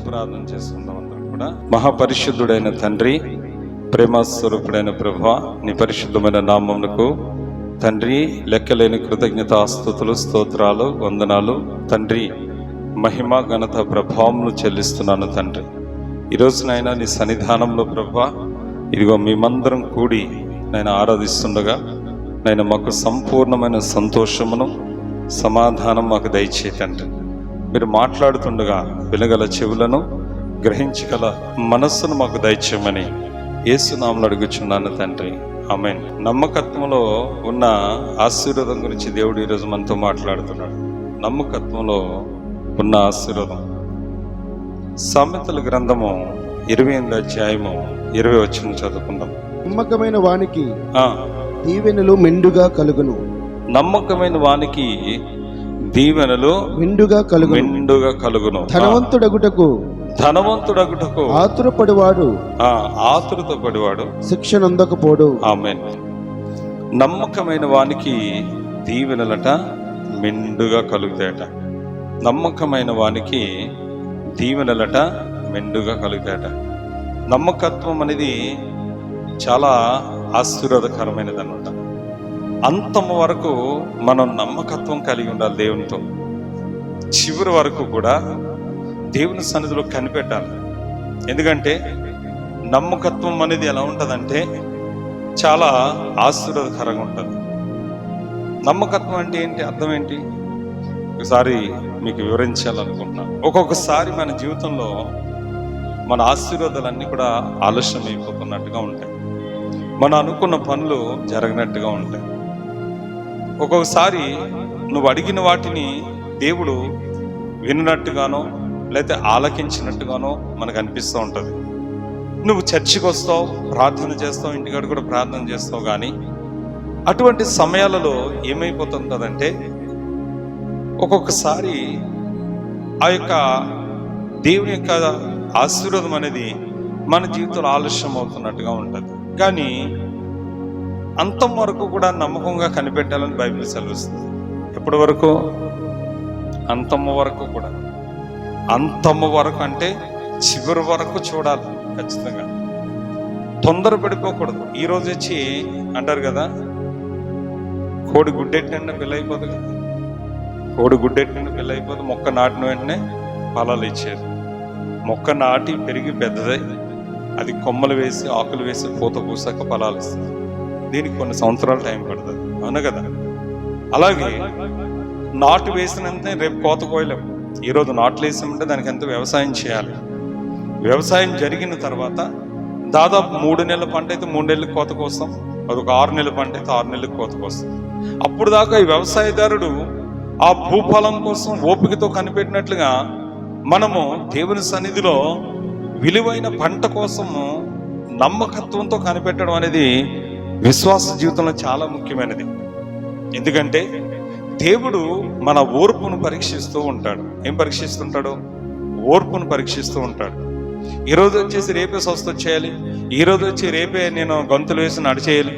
ప్రార్థన చేసుకుందాం అందరం కూడా. మహాపరిశుద్ధుడైన తండ్రి, ప్రేమ స్వరూపుడైన ప్రభువా, నీ పరిశుద్ధమైన నామమునకు తండ్రి లెక్కలేని కృతజ్ఞతాస్తుతులు, స్తోత్రాలు, వందనాలు తండ్రి. మహిమ, ఘనత, ప్రభావములు చెల్లిస్తున్నాను తండ్రి. ఈరోజు నాయన నీ సన్నిధానంలో ప్రభువా, ఇదిగో మేమందరం కూడి నేను ఆరాధిస్తుండగా నేను మాకు సంపూర్ణమైన సంతోషమును, సమాధానం మాకు దయచేయండి. మీరు మాట్లాడుతుండగా వినగల చెవులను, గ్రహించగల మనస్సును మాకు దయచేయమని యేసునామములో అడుగుచున్నాను తండ్రి, ఆమేన్. నమ్మకత్వంలో ఉన్న ఆశీర్వాదం గురించి దేవుడు ఈరోజు మనతో మాట్లాడుతున్నాడు. నమ్మకత్వంలో ఉన్న ఆశీర్వాదం. సామెతల గ్రంథము 28వ అధ్యాయము 20వ వచనం చదువుకుందాం. నమ్మకమైన వానికి దీవెనలు మెండుగా కలుగును. నమ్మకమైన వానికి దీవెనలు మెండుగా కలుగును. ధనవంతుడగుటకు ఆతురతపడివాడు శిక్ష నొందకపోడు. ఆమేన్. నమ్మకమైన వానికి దీవెనలట మెండుగా కలుగుతాయట. నమ్మకమైన వానికి దీవెనలట మెండుగా కలుగుతాయట. నమ్మకత్వం అనేది చాలా ఆశీర్వాదకరమైనది అన్నమాట. అంతము వరకు మనం నమ్మకత్వం కలిగి ఉండాలి దేవునితో. చివరి వరకు కూడా దేవుని సన్నిధిలో కనిపెట్టాలి. ఎందుకంటే నమ్మకత్వం అనేది ఎలా ఉంటుందంటే చాలా ఆశీర్వాదకరంగా ఉంటుంది. నమ్మకత్వం అంటే ఏంటి, అర్థం ఏంటి, ఒకసారి మీకు వివరించాలనుకుంటున్నాను. ఒక్కొక్కసారి మన జీవితంలో మన ఆశీర్వాదాలన్నీ కూడా ఆలస్యం అయిపోతున్నట్టుగా ఉంటాయి. మనం అనుకున్న పనులు జరగనట్టుగా ఉంటాయి. ఒక్కొక్కసారి నువ్వు అడిగిన వాటిని దేవుడు విన్నట్టుగానో లేకపోతే ఆలకించినట్టుగానో మనకు అనిపిస్తూ ఉంటుంది. నువ్వు చర్చికి వస్తావు, ప్రార్థన చేస్తావు, ఇంటికాడ కూడా ప్రార్థన చేస్తావు, కానీ అటువంటి సమయాలలో ఏమైపోతుందంటే ఒక్కొక్కసారి ఆ యొక్క దేవుని యొక్క ఆశీర్వాదం అనేది మన జీవితంలో ఆలస్యం అవుతున్నట్టుగా ఉంటుంది. కానీ అంతం వరకు కూడా నమ్మకంగా కనిపెట్టాలని బైబిల్ సెలవిస్తుంది. ఎప్పటి వరకు? అంతము వరకు కూడా. అంతము వరకు అంటే చివరి వరకు చూడాలి ఖచ్చితంగా. తొందరపడిపోకూడదు. ఈరోజు వచ్చి అంటారు కదా, కోడి గుడ్డెట్టిన పిల్ల అయిపోదు కదా. కోడి గుడ్డెట్టిన పిల్ల అయిపోదు. మొక్క నాటిన వెంటనే ఫలాలు ఇచ్చేది. మొక్క నాటి పెరిగి పెద్దదై అది కొమ్మలు వేసి ఆకులు వేసి పూత పూసాక ఫలాలు ఇస్తుంది. దీనికి కొన్ని సంవత్సరాలు టైం పడుతుంది, అవును కదా. అలాగే నాటు వేసినంతే రేపు కోత కోయలేం. ఈరోజు నాట్లు వేసామంటే దానికి ఎంత వ్యవసాయం చేయాలి. వ్యవసాయం జరిగిన తర్వాత దాదాపు 3 నెలల పంట అయితే 3 నెలలకు కోతకు వస్తాం. అదొక 6 నెలల పంట అయితే 6 నెలలకు కోతకు వస్తాం. అప్పుడు దాకా ఈ వ్యవసాయదారుడు ఆ భూఫలం కోసం ఓపికతో కనిపెట్టినట్లుగా మనము దేవుని సన్నిధిలో విలువైన పంట కోసము నమ్మకత్వంతో కనిపెట్టడం అనేది విశ్వాస జీవితంలో చాలా ముఖ్యమైనది. ఎందుకంటే దేవుడు మన ఓర్పును పరీక్షిస్తూ ఉంటాడు. ఏం పరీక్షిస్తుంటాడు? ఓర్పును పరీక్షిస్తూ ఉంటాడు. ఈరోజు వచ్చేసి రేపే స్వస్థ చేయాలి, ఈరోజు వచ్చి రేపే నేను గొంతులు వేసి నడిచేయాలి,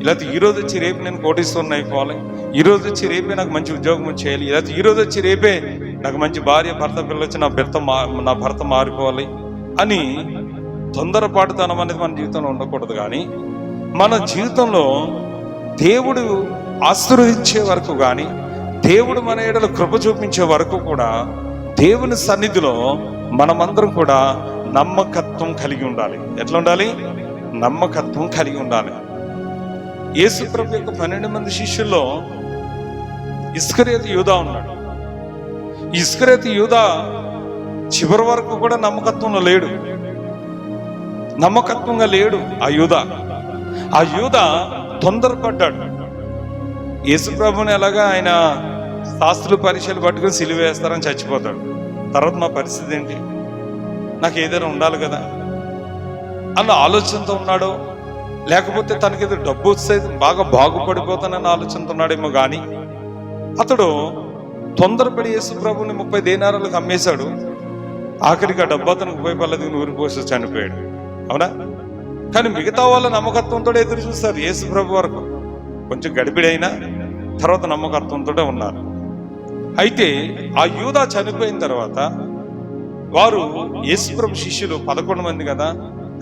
లేకపోతే ఈరోజు వచ్చి రేపు నేను కోటీశ్వరుని అయిపోవాలి, ఈరోజు వచ్చి రేపే నాకు మంచి ఉద్యోగం చేయాలి, లేకపోతే ఈరోజు వచ్చి రేపే నాకు మంచి భార్య భర్త పిల్లలు వచ్చి నా భర్త మారిపోవాలి అని తొందరపాటుతనం అనేది మన జీవితంలో ఉండకూడదు. కానీ మన జీవితంలో దేవుడు ఆశీర్వదించే వరకు కానీ, దేవుడు మన ఎడల కృప చూపించే వరకు కూడా దేవుని సన్నిధిలో మనమందరం కూడా నమ్మకత్వం కలిగి ఉండాలి. ఎట్లా ఉండాలి? నమ్మకత్వం కలిగి ఉండాలి. యేసు ప్రభు యొక్క 12 మంది శిష్యుల్లో ఇస్కరియోతు యూదా ఉన్నాడు. ఈ ఇస్కరియోతు యూదా చివరి వరకు కూడా నమ్మకత్వంలో లేడు. నమ్మకత్వంగా లేడు ఆ యూదా తొందరపడ్డాడు. యేసు ప్రభుని ఎలాగా ఆయన శాస్త్రులు పరీక్షలు పట్టుకుని సిలువ వేస్తారని చచ్చిపోతాడు. తర్వాత మా పరిస్థితి ఏంటి, నాకు ఏదైనా ఉండాలి కదా అన్న ఆలోచనతో ఉన్నాడో, లేకపోతే తనకి ఏదో డబ్బు వస్తే బాగా బాగుపడిపోతానన్న ఆలోచనతో ఉన్నాడేమో. కానీ అతడు తొందరపడి యేసు ప్రభుని 30 దేనారాలకు అమ్మేశాడు. ఆఖరికి ఆ డబ్బు అతనికి ఉపయోగపడలేదు, ఊరిపోసి చనిపోయాడు, అవునా. కానీ మిగతా వాళ్ళ నమ్మకత్వంతో ఎదురు చూస్తారు. యేసు ప్రభు వరకు కొంచెం గడిబిడైనా తర్వాత నమ్మకత్వంతో ఉన్నారు. అయితే ఆ యూదా చనిపోయిన తర్వాత వారు యేసుప్రభు శిష్యులు 11 మంది కదా.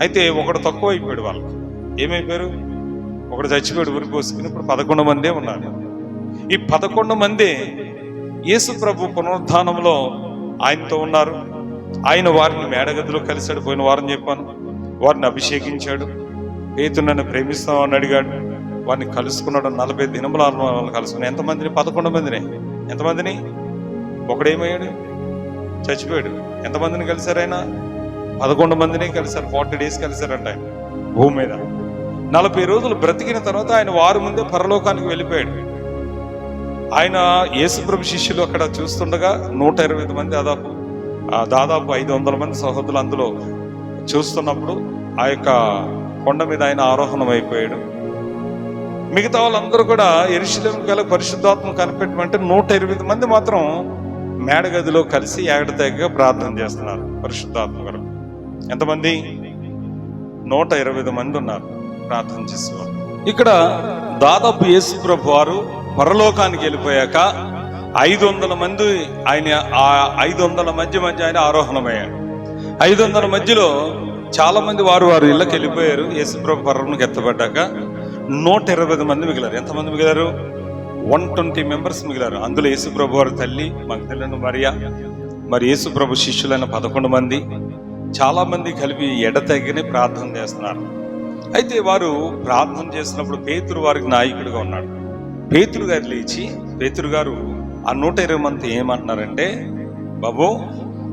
అయితే ఒకడు తక్కువ అయిపోయాడు. వాళ్ళకి ఏమైపోయారు? ఒకడు చచ్చిపోయాడు, ఊరి పోసుకుని. ఇప్పుడు 11 మందే ఉన్నారు. ఈ 11 మందే యేసుప్రభు పునరుద్ధానంలో ఆయనతో ఉన్నారు. ఆయన వారిని మేడగదిలో కలిశాడు. పోయిన వారం చెప్పాను. వారిని అభిషేకించాడు. పేతురు నన్ను ప్రేమిస్తావు అని అడిగాడు. వారిని కలుసుకున్నాడు. 40 దినములు వాళ్ళని కలుసుకున్నాడు. ఎంతమందిని? 11 మందిని. ఎంతమందిని? ఒకడేమయ్యాడు? చచ్చిపోయాడు. ఎంతమందిని కలిశారు ఆయన? 11 మందిని కలిశారు. 40 days కలిశారంట ఆయన భూమి మీద. 40 రోజులు బ్రతికిన తర్వాత ఆయన వారి ముందే పరలోకానికి వెళ్ళిపోయాడు. ఆయన యేసుప్రభు శిష్యులు అక్కడ చూస్తుండగా 120 మంది, దాదాపు 500 మంది సహోదరులు అందులో చూస్తున్నప్పుడు ఆ యొక్క కొండ మీద ఆయన ఆరోహణం అయిపోయాడు. మిగతా వాళ్ళందరూ కూడా యెరూషలేముకు గల పరిశుద్ధాత్మ కనిపెట్టమంటే 120 మంది మాత్రం మేడగదిలో కలిసి ఏకతెగగా ప్రార్థన చేస్తున్నారు పరిశుద్ధాత్మ కొరకు. ఎంతమంది? 120 మంది ఉన్నారు ప్రార్థన చేసేవారు. ఇక్కడ దాదాపు యేసుప్రభు వారు పరలోకానికి వెళ్ళిపోయాక 500 మంది ఆయన, ఆ 500 మధ్య ఆయన ఆరోహణమయ్యాడు. 500 మధ్యలో చాలా మంది వారు ఇళ్ళకి వెళ్ళిపోయారు. యేసుప్రభు పరలోకానికి ఎత్తబడ్డాక 120 మంది మిగిలారు. ఎంతమంది మిగిలారు? 120 మెంబర్స్ మిగిలారు. అందులో యేసుప్రభు వారి తల్లి మగ్దలేనే మరియా, మరి యేసుప్రభు శిష్యులైన 11 మంది, చాలా మంది కలిపి ఎడతెగని ప్రార్థన చేస్తున్నారు. అయితే వారు ప్రార్థన చేసినప్పుడు పేతురు వారికి నాయకుడిగా ఉన్నాడు. పేతురు గారు లేచి, పేతురు గారు ఆ 120 మంది ఏమంటున్నారంటే, బాబు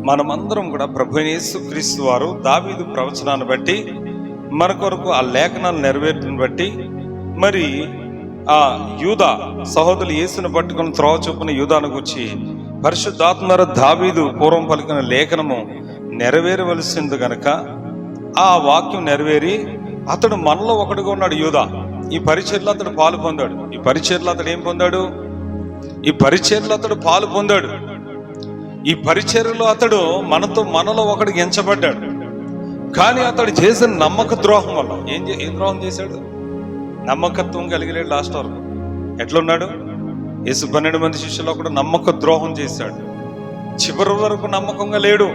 మనమందరం కూడా ప్రభు యేసుక్రీస్తు వారు దావీదు ప్రవచనాన్ని బట్టి మన కొరకు ఆ లేఖనాలు నెరవేర్పుని బట్టి, మరి ఆ యూదా సహోదరులు యేసును పట్టుకుని త్రోవ చూపున యూదాను గురించి పరిశుద్ధాత్మ దావీదు పూర్వం పలికిన లేఖనము నెరవేరవలసింది గనక ఆ వాక్యం నెరవేరి అతడు మనలో ఒకడుగా ఉన్నాడు. యూదా ఈ పరిచర్లో అతడు పాలు పొందాడు. ఈ పరిచర్లో అతడు ఏం పొందాడు? ఈ పరిచర్లో అతడు పాలు పొందాడు. ఈ పరిచర్లో అతడు మనలో ఒకడికి ఎంచబడ్డాడు. కానీ అతడు చేసిన నమ్మక ద్రోహం వల్ల ఏం ద్రోహం చేశాడు? నమ్మకత్వం కలిగిలేడు. లాస్ట్ వరకు ఎట్లున్నాడు? యేసు 12 మంది శిష్యులు ఒకడు నమ్మక ద్రోహం చేశాడు. చివరి వరకు నమ్మకంగా లేడు.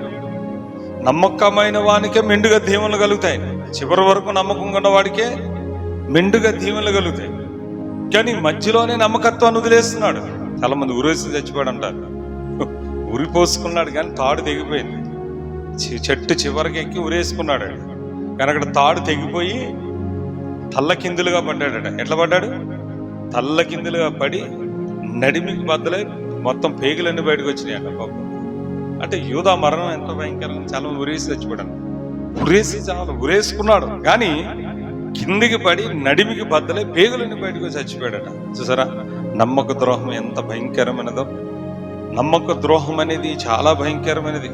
నమ్మకమైన వానికే మెండుగా దీవెనలు కలుగుతాయి. చివరి వరకు నమ్మకంగా ఉన్న వాడికే మెండుగా దీవెనలు కలుగుతాయి. కానీ మధ్యలోనే నమ్మకత్వాన్ని వదిలేస్తున్నాడు. చాలా మంది ఉరేసి చచ్చిపోయాడు అంటారు. ఉరి పోసుకున్నాడు కానీ తాడు తెగిపోయింది. చెట్టు చివరికి ఎక్కి ఉరేసుకున్నాడు. కానీ అక్కడ తాడు తెగిపోయి తల్లకిందులుగా పడ్డాడట. ఎట్లా పడ్డాడు? తల్లకిందులుగా పడి నడిమికి బద్దలై మొత్తం పేగులన్నీ బయటకు వచ్చినాయి అంట పాపం. అంటే యూదా మరణం ఎంత భయంకరంగా. చాలా ఉరేసి చచ్చిపోయాడు. ఉరేసుకున్నాడు కానీ కిందికి పడి నడిమికి బద్దలై పేగులన్నీ బయటకు చచ్చిపోయాడట. చూసారా నమ్మక ద్రోహం ఎంత భయంకరమైనదో. నమ్మక ద్రోహం అనేది చాలా భయంకరమైనది.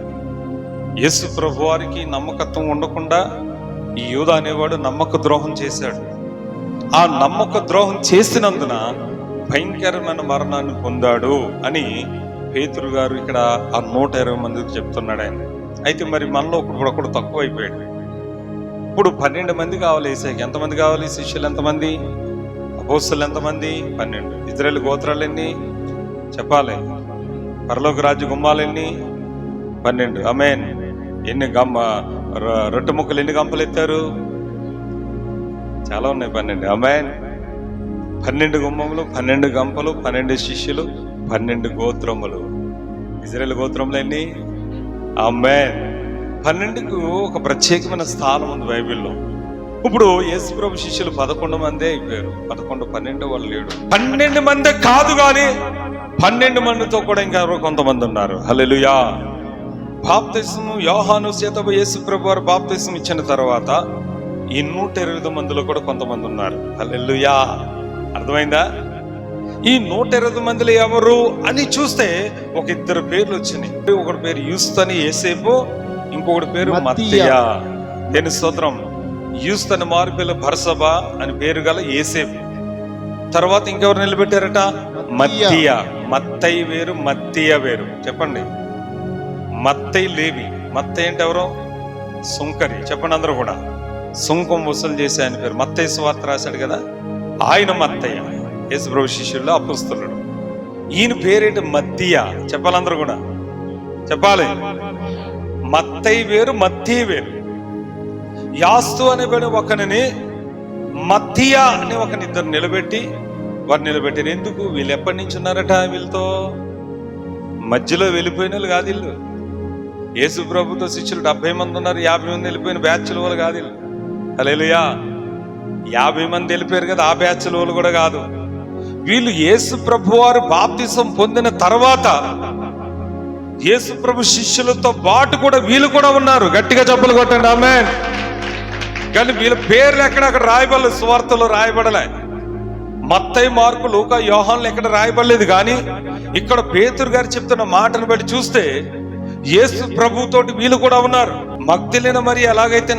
యేసు ప్రభు వారికి నమ్మకత్వం ఉండకుండా ఈ యూదా అనేవాడు నమ్మక ద్రోహం చేశాడు. ఆ నమ్మక ద్రోహం చేసినందున భయంకరమైన మరణాన్ని పొందాడు అని పేతురు గారు ఇక్కడ ఆ 120 మందికి చెప్తున్నాడు ఆయన. అయితే మరి మనలో ఒకడు తక్కువ అయిపోయాడు. ఇప్పుడు 12 మంది కావాలి యేసయ్యకి. ఎంతమంది కావాలి? శిష్యులు ఎంతమంది? అపోస్తలులు ఎంతమంది? 12. ఇశ్రాయేలు గోత్రాలు ఎన్ని చెప్పాలి? పరలోక రాజ్య గుమ్మాలు ఎన్ని? 12. ఆమేన్. ఎన్ని రొట్టె ముక్కలు ఎన్ని గంపలు ఎత్తారు? చాలా ఉన్నాయి. 12. ఆమేన్. 12 గుమ్మములు, 12 గంపలు, 12 శిష్యులు, 12 గోత్రములు. ఇశ్రాయేలు గోత్రములు ఎన్ని? ఆమేన్. 12కు ఒక ప్రత్యేకమైన స్థానం ఉంది బైబిల్లో. ఇప్పుడు యేసుప్రభు శిష్యులు 11 మందే అయిపోయారు. 11, 12 వాళ్ళు లేడు. 12 మందే కాదు కానీ 12 మందితో కూడా ఇంకా కొంతమంది ఉన్నారు. హల్లెలూయా. బాప్తిస్మం యోహాను చేత యేసుప్రభు వారు బాప్తిస్మం ఇచ్చిన తర్వాత ఈ 120 మందిలో కూడా కొంతమంది ఉన్నారు. హల్లెలూయా. అర్థమైందా? ఈ 120 మందిలో ఎవరు అని చూస్తే ఒక 2 పేర్లు వచ్చినాయి. ఒకటి పేరు యూస్తని యేసేపు, ఇంకొకటి పేరు మత్తయ్య. దేని స్తోత్రం. యూస్తని మారు పేరు బర్సబా అని పేరు గల యేసేపు. తర్వాత ఇంకెవరు నిలబెట్టారట? మత్తయ్య. మత్తయ్య వేరు, మత్తయ్య వేరు. చెప్పండి. మత్తయ్య లేవి. మత్తయ్య అంటే ఎవరు? సుంకరి. చెప్పండి అందరూ కూడా. సుంకం వసూలు చేసే ఆయన పేరు. మత్తయ్య సువార్త రాశాడు కదా, ఆయన మత్తయ్య. యేసుప్రభు శిష్యుల్లో అపోస్తలుడు. ఈయన పేరేంటి? మత్తయ్య. చెప్పాలి అందరూ కూడా చెప్పాలి. మత్తయి వేరు, మత్తీ వేరు. యాస్తు అనే ఒకరిని, మత్తియా అనే ఇద్దరు నిలబెట్టి వారు నిలబెట్టారు. ఎందుకు? వీళ్ళు ఎప్పటి నుంచి ఉన్నారట? వీళ్ళతో మధ్యలో వెళ్ళిపోయిన వాళ్ళు కాదు వీళ్ళు. యేసు ప్రభుతో శిష్యులు 70 మంది ఉన్నారు, 50 మంది వెళ్ళిపోయిన బ్యాచ్ల వాళ్ళు కాదు వీళ్ళు. హల్లెలూయా. 50 మంది వెళ్ళిపోయారు కదా, ఆ బ్యాచ్ల వాళ్ళు కూడా కాదు వీళ్ళు. యేసు ప్రభు వారు బాప్తిసం పొందిన తర్వాత యేసు ప్రభు శిష్యులతో పాటు కూడా వీళ్ళు కూడా ఉన్నారు. గట్టిగా చప్పలు కొట్టండి ఆమేన్. కానీ వీళ్ళ పేర్లు ఎక్కడ రాయబడలేదు, సువార్తలో రాయబడలే. మత్తయి, మార్కు, లూకా, యోహాన్లు ఎక్కడ రాయబడలేదు. కానీ ఇక్కడ పేతురు గారు చెప్తున్న మాటను బట్టి చూస్తే యేసు ప్రభుతోటి వీళ్ళు కూడా ఉన్నారు. మగ్దలేన మరి ఎలాగైతే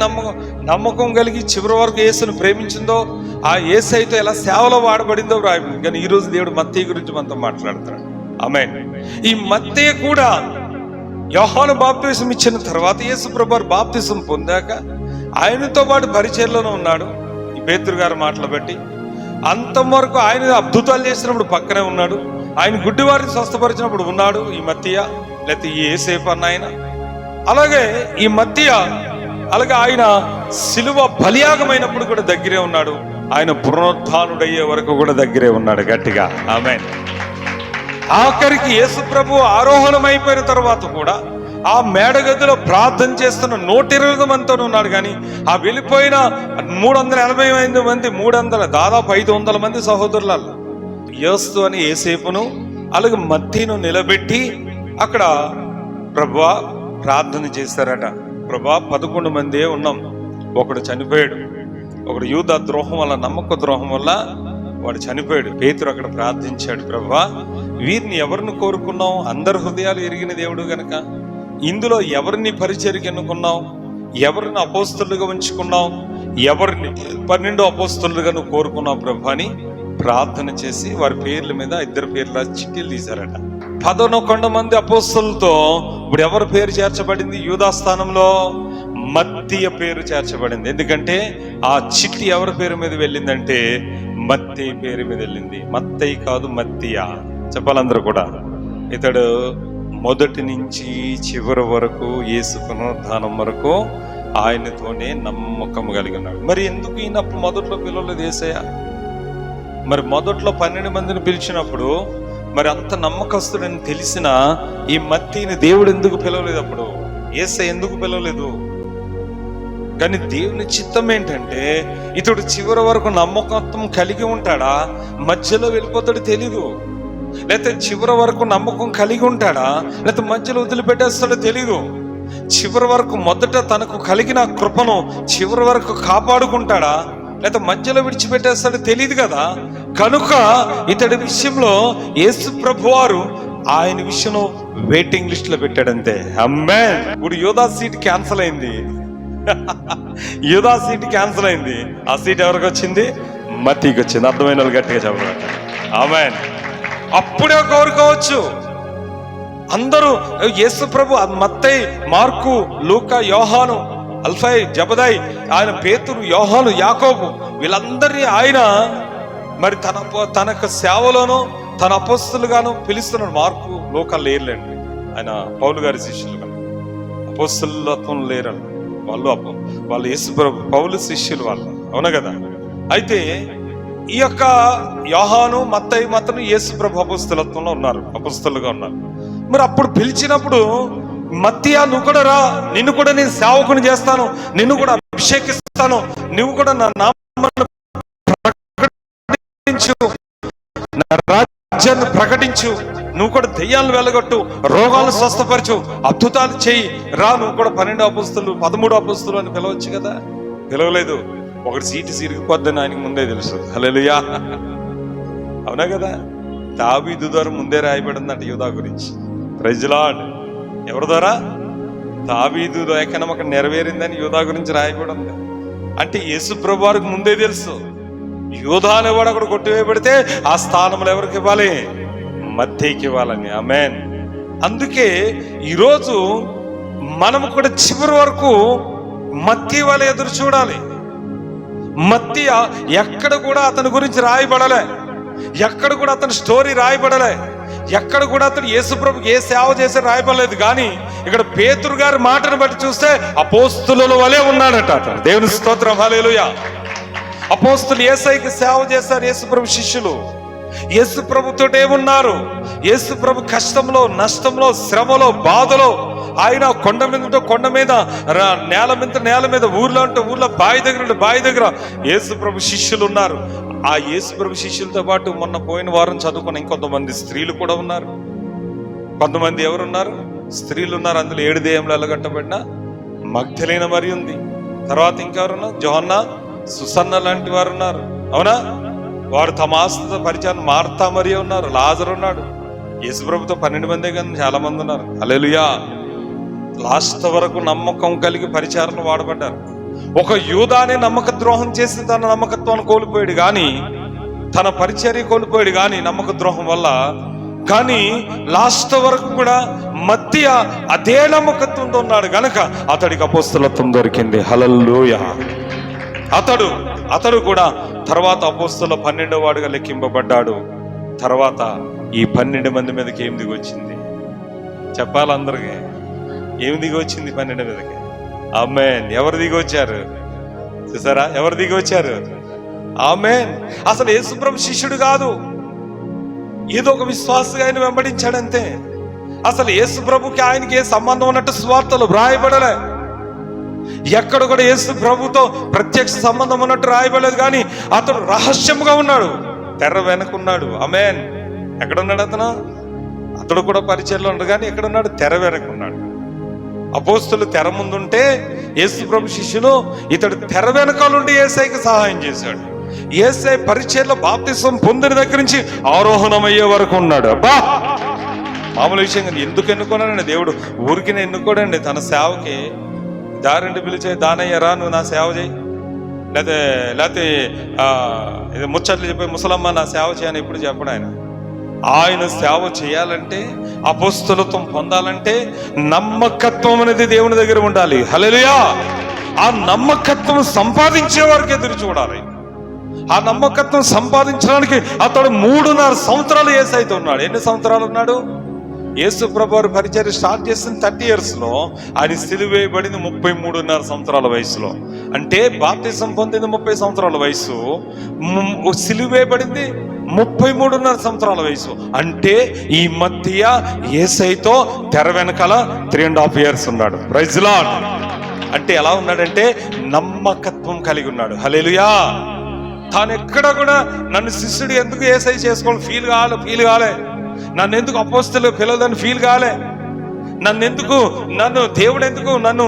నమ్మకం కలిగి చివరి వరకు యేసును ప్రేమించిందో, ఆ యేసైతో ఎలా సేవలో వాడబడిందో రాయబడింది. కానీ ఈరోజు దేవుడు మత్తయి గురించి మనతో మాట్లాడుతున్నాడు. ఆమేన్. ఈ మత్తయి కూడా యోహాను బాప్తిసం ఇచ్చిన తర్వాత యేసు ప్రభు బాప్తిసం పొందాక ఆయనతో పాటు పరిచర్యలోనే ఉన్నాడు. ఈ పేతురు గారి మాటలు బట్టి అంతవరకు ఆయన అద్భుతాలు చేసినప్పుడు పక్కనే ఉన్నాడు. ఆయన గుడ్డివారిని స్వస్థపరిచినప్పుడు ఉన్నాడు ఈ మత్తయి, లేకపోతే ఈ యేసేపు అన్న ఆయన. అలాగే ఈ మత్తయి, అలాగే ఆయన సిలువ బలియాగమైనప్పుడు కూడా దగ్గరే ఉన్నాడు. ఆయన పునరుత్థానుడయ్యే వరకు కూడా దగ్గరే ఉన్నాడు. గట్టిగా ఆమేన్. ఆఖరికి యేసు ప్రభు ఆరోహణం అయిపోయిన తర్వాత కూడా ఆ మేడగదిలో ప్రార్థన చేస్తున్న 120 మందితో ఉన్నాడు. కానీ ఆ వెళ్ళిపోయిన 385 మంది, దాదాపు 500 మంది సహోదరులలో యేసు అని యేసేపును అలాగే మత్తయిను నిలబెట్టి అక్కడ ప్రభువా ప్రార్థన చేశారట. ప్రభువా 11 మందే ఉన్నాం, ఒకడు చనిపోయాడు, ఒకడు యూదా ద్రోహం వల్ల, నమ్మక ద్రోహం వల్ల వాడు చనిపోయాడు. పేతురు అక్కడ ప్రార్థించాడు, ప్రభువా వీరిని ఎవరిని కోరుకున్నావు? అందరి హృదయాలు ఎరిగిన దేవుడు గనక ఇందులో ఎవరిని పరిచర్యకు ఎన్నుకున్నావు? ఎవరిని అపోస్తలుగా ఉంచుకున్నావు? ఎవరిని 12 అపోస్తలుగా నువ్వు కోరుకున్నావు ప్రభు అని ప్రార్థన చేసి వారి పేర్ల మీద 2 పేర్ల చిట్టీలు తీశారట. 11 మంది అపోస్తలులతో ఇప్పుడు ఎవరి పేరు చేర్చబడింది? యూదా స్థానంలో మత్తయి పేరు చేర్చబడింది. ఎందుకంటే ఆ చిట్టి ఎవరి పేరు మీద వెళ్ళిందంటే మత్తయి పేరు మీద వెళ్ళింది. మత్తయి కాదు, మత్తయి. చెప్పాలందరూ కూడా ఇతడు మొదటి నుంచి చివరి వరకు యేసు పునరుద్ధానం వరకు ఆయనతోనే నమ్మకం కలిగి ఉన్నాడు. మరి ఎందుకు ఈయన మొదట్లో పిలవలేదు యేసయ్య? మరి మొదట్లో 12 మందిని పిలిచినప్పుడు మరి అంత నమ్మకస్తుడని తెలిసిన ఈ మత్తయిని దేవుడు ఎందుకు పిలవలేదు? అప్పుడు యేసయ్య ఎందుకు పిలవలేదు? కానీ దేవుని చిత్తం ఏంటంటే ఇతడు చివరి వరకు నమ్మకత్వం కలిగి ఉంటాడా, మధ్యలో వెళ్ళిపోతాడు తెలీదు. లేకపోతే చివరి వరకు నమ్మకం కలిగి ఉంటాడా, లేకపోతే మధ్యలో వదిలిపెట్టేస్తాడో తెలీదు. చివరి వరకు మొదట తనకు కలిగిన కృపను చివరి వరకు కాపాడుకుంటాడా, లేకపోతే మధ్యలో విడిచిపెట్టేస్తాడో తెలియదు కదా. కనుక ఇతడి విషయంలో యేసు ప్రభువారు ఆయన విషయంలో వెయిటింగ్ లిస్ట్ లో పెట్టాడంతే. ఆమేన్. ఇప్పుడు యూదా సీట్ క్యాన్సిల్ అయింది. యూదా సీట్ క్యాన్సిల్ అయింది. ఆ సీట్ ఎవరికి వచ్చింది? మత్తయికి వచ్చింది. అర్థమైన వాళ్ళు గట్టిగా చెప్పాలి ఆమేన్. అప్పుడే కోరుకోవచ్చు అందరూ. యేసు ప్రభు మత్తయి, మార్కు, లూకా, యోహాను, అల్ఫాయి, జబదాయి, ఆయన పేతురు, యోహాను, యాకోబు వీళ్ళందరినీ ఆయన మరి తనకు సేవలోనూ తన అపోస్తలుగాను పిలుస్తున్నాడు. మార్కు, లూకా లేరులేండి, ఆయన పౌలు గారి శిష్యులుగా. అపోస్తలత్వం లేరండి వాళ్ళు యేసు ప్రభు పౌలు శిష్యులు వాళ్ళు, అవునా కదా. అయితే ఈ యొక్క యోహాను, మత్తయి మాత్రం యేసు ప్రభు అపోస్తలత్వంలో ఉన్నారు, అపోస్తలుగా ఉన్నారు. మరి అప్పుడు పిలిచినప్పుడు మత్తయి నువ్వు కూడా రా, నిన్ను కూడా నేను సేవకుని చేస్తాను, నిన్ను కూడా అభిషేకిస్తాను, నువ్వు కూడా నా నామాన్ని ప్రకటించు, నా రాజ్యాన్ని ప్రకటించు, నువ్వు కూడా దెయ్యాలను వెళ్ళగొట్టు, రోగాలను స్వస్థపరచు, అద్భుతాలు చేయి, రా. నువ్వు కూడా 12 అపోస్తలు 13 అపోస్తలు అని పిలవచ్చు కదా. పిలవలేదు. ఒకటి సీటు సిరిగిపోద్దని ఆయనకు ముందే తెలుసు. హల్లెలూయా. అవునా కదా. దావీదు ద్వారా ముందే రాయబడిందంట యూదా గురించి. Praise Lord. ఎవరి ద్వారా? దావీదు లేఖనం అక్కడ నెరవేరిందని యూదా గురించి రాయబడింది. అంటే యేసు ప్రభు వారికి ముందే తెలుసు యూదా అనేవాడు అక్కడ కొట్టివేయబడితే ఆ స్థానంలో ఎవరికి ఇవ్వాలి? మత్తయికి ఇవ్వాలని. ఆమేన్. అందుకే ఈరోజు మనం కూడా చివరి వరకు మత్తయి వాళ్ళ ఎదురు చూడాలి. మత్తయి ఎక్కడ కూడా అతని గురించి రాయబడలే, ఎక్కడ కూడా అతని స్టోరీ రాయబడలే. ఎక్కడ కూడా అతడు యేసుప్రభుకి ఏ సేవ చేసి రాయబడలేదు. కానీ ఇక్కడ పేతురు గారి మాటను బట్టి చూస్తే అపోస్తుల వలె ఉన్నాడట అతను. దేవుని స్తోత్రం, హల్లెలూయా. అపోస్తులు యేసయ్యకి సేవ చేశారు. యేసుప్రభు శిష్యులు యేసుప్రభుతోటే ఉన్నారు. యేసుప్రభు కష్టంలో, నష్టంలో, శ్రమలో, బాధలో ఆయన కొండ మీద, నేల మీద, ఊర్లో ఉంటే ఊర్లో, బావి దగ్గర యేసుప్రభు శిష్యులు ఉన్నారు. ఆ యేసుప్రభు శిష్యులతో పాటు మొన్న పోయిన వారం చదువుకున్న ఇంకొంతమంది స్త్రీలు కూడా ఉన్నారు. కొంతమంది ఎవరున్నారు? స్త్రీలు ఉన్నారు. అందులో 7 దెయ్యములు వెళ్ళగొట్టబడిన మగ్దలేన మరి ఉంది. తర్వాత ఇంకెవరున్నారు? జోహన్నా, సుసన్న లాంటి వారు ఉన్నారు. అవునా? వారు తమ ఆస్తుత పరిచయం మార్తా మరియ ఉన్నారు. లాజరు ఉన్నాడు. యేసుప్రభుతో 12 మందే కానీ చాలా మంది ఉన్నారు. హల్లెలూయా. లాస్ట్ వరకు నమ్మకం కలిగి పరిచారణ వాడబడ్డారు. ఒక యూదానే నమ్మక ద్రోహం చేసి తన నమ్మకత్వాన్ని కోల్పోయాడు, కానీ తన పరిచర్య కోల్పోయాడు, కానీ నమ్మక ద్రోహం వల్ల. కానీ లాస్ట్ వరకు కూడా మధ్య అదే నమ్మకత్వంతో ఉన్నాడు గనక అతడికి అపోస్తలత్వం దొరికింది. హల్లెలూయా. అతడు కూడా తర్వాత అపోస్తల 12వ వాడుగా లెక్కింపబడ్డాడు. తర్వాత ఈ 12 మంది మీదకి ఏం దిగి వచ్చింది చెప్పాలి అందరికీ? ఏమి దిగి వచ్చింది 12 మీదకి? ఆమేన్. ఎవరు దిగి వచ్చారు చూసారా? ఎవరు దిగి వచ్చారు? ఆమేన్. అసలు యేసుప్రభు శిష్యుడు కాదు, ఏదో ఒక విశ్వాసగా ఆయన వెంబడించాడంతే. అసలు యేసుప్రభుకి ఆయనకి ఏ సంబంధం ఉన్నట్టు స్వార్థలు వ్రాయబడలే. ఎక్కడ కూడా యేసు ప్రభుతో ప్రత్యక్ష సంబంధం ఉన్నట్టు రాయబడలేదు. కానీ అతడు రహస్యంగా ఉన్నాడు, తెర వెనకున్నాడు. ఆమేన్. ఎక్కడున్నాడు అతడు కూడా పరిచయంలో ఉన్నాడు, కానీ ఎక్కడున్నాడు? తెర వెనకున్నాడు. అపోస్తులు తెర ముందుంటే యేసు ప్రభు శిష్యులు ఇతడు తెర వెనకాలండి యేసయ్యకి సహాయం చేశాడు. యేసయ్య పరిచయంలో బాప్తిసం పొందిన దగ్గర నుంచి ఆరోహణమయ్యే వరకు ఉన్నాడు. అబ్బా, మామూలు విషయంగా ఎందుకు ఎన్నుకున్నాడండి దేవుడు? ఊరికి ఎన్నుకోడండి. తన సేవకి దారింటి పిలిచే, దానయ్యరా నువ్వు నా సేవ చేయి, లేకపోతే ఇది ముచ్చట్లు చెప్పే ముసలమ్మ నా సేవ చేయని ఇప్పుడు చెప్పడు ఆయన. ఆయన సేవ చేయాలంటే, అపోస్తలత్వం పొందాలంటే నమ్మకత్వం అనేది దేవుని దగ్గర ఉండాలి. హల్లెలూయా. ఆ నమ్మకత్వం సంపాదించే వారికి ఎదురు చూడాలి. ఆ నమ్మకత్వం సంపాదించడానికి అతడు 3.5 సంవత్సరాలు యేసయ్యతో ఉన్నాడు. ఎన్ని సంవత్సరాలు ఉన్నాడు? యేసు ప్రభు వారి పరిచర్య స్టార్ట్ చేసిన 30 years ఆయన సిలువ వేయబడింది 33.5 సంవత్సరాల వయసులో. అంటే బాప్తిసం పొందింది 30 సంవత్సరాల వయసు, సిలువ వేయబడింది 33.5 సంవత్సరాల వయసు. అంటే ఈ మధ్య యేసయ్యతో తెర వెనకాల 3.5 years ఉన్నాడు. Praise Lord. అంటే ఎలా ఉన్నాడంటే నమ్మకత్వం కలిగి ఉన్నాడు. హల్లెలూయా. తాను ఎక్కడ కూడా నన్ను శిష్యుడు ఎందుకు యేసయ్య చేసుకోవాలి ఫీల్ కాలే, నన్ను ఎందుకు అపోస్తలుగా పిలవదని ఫీల్ కాలే, నన్ను దేవుడు ఎందుకు నన్ను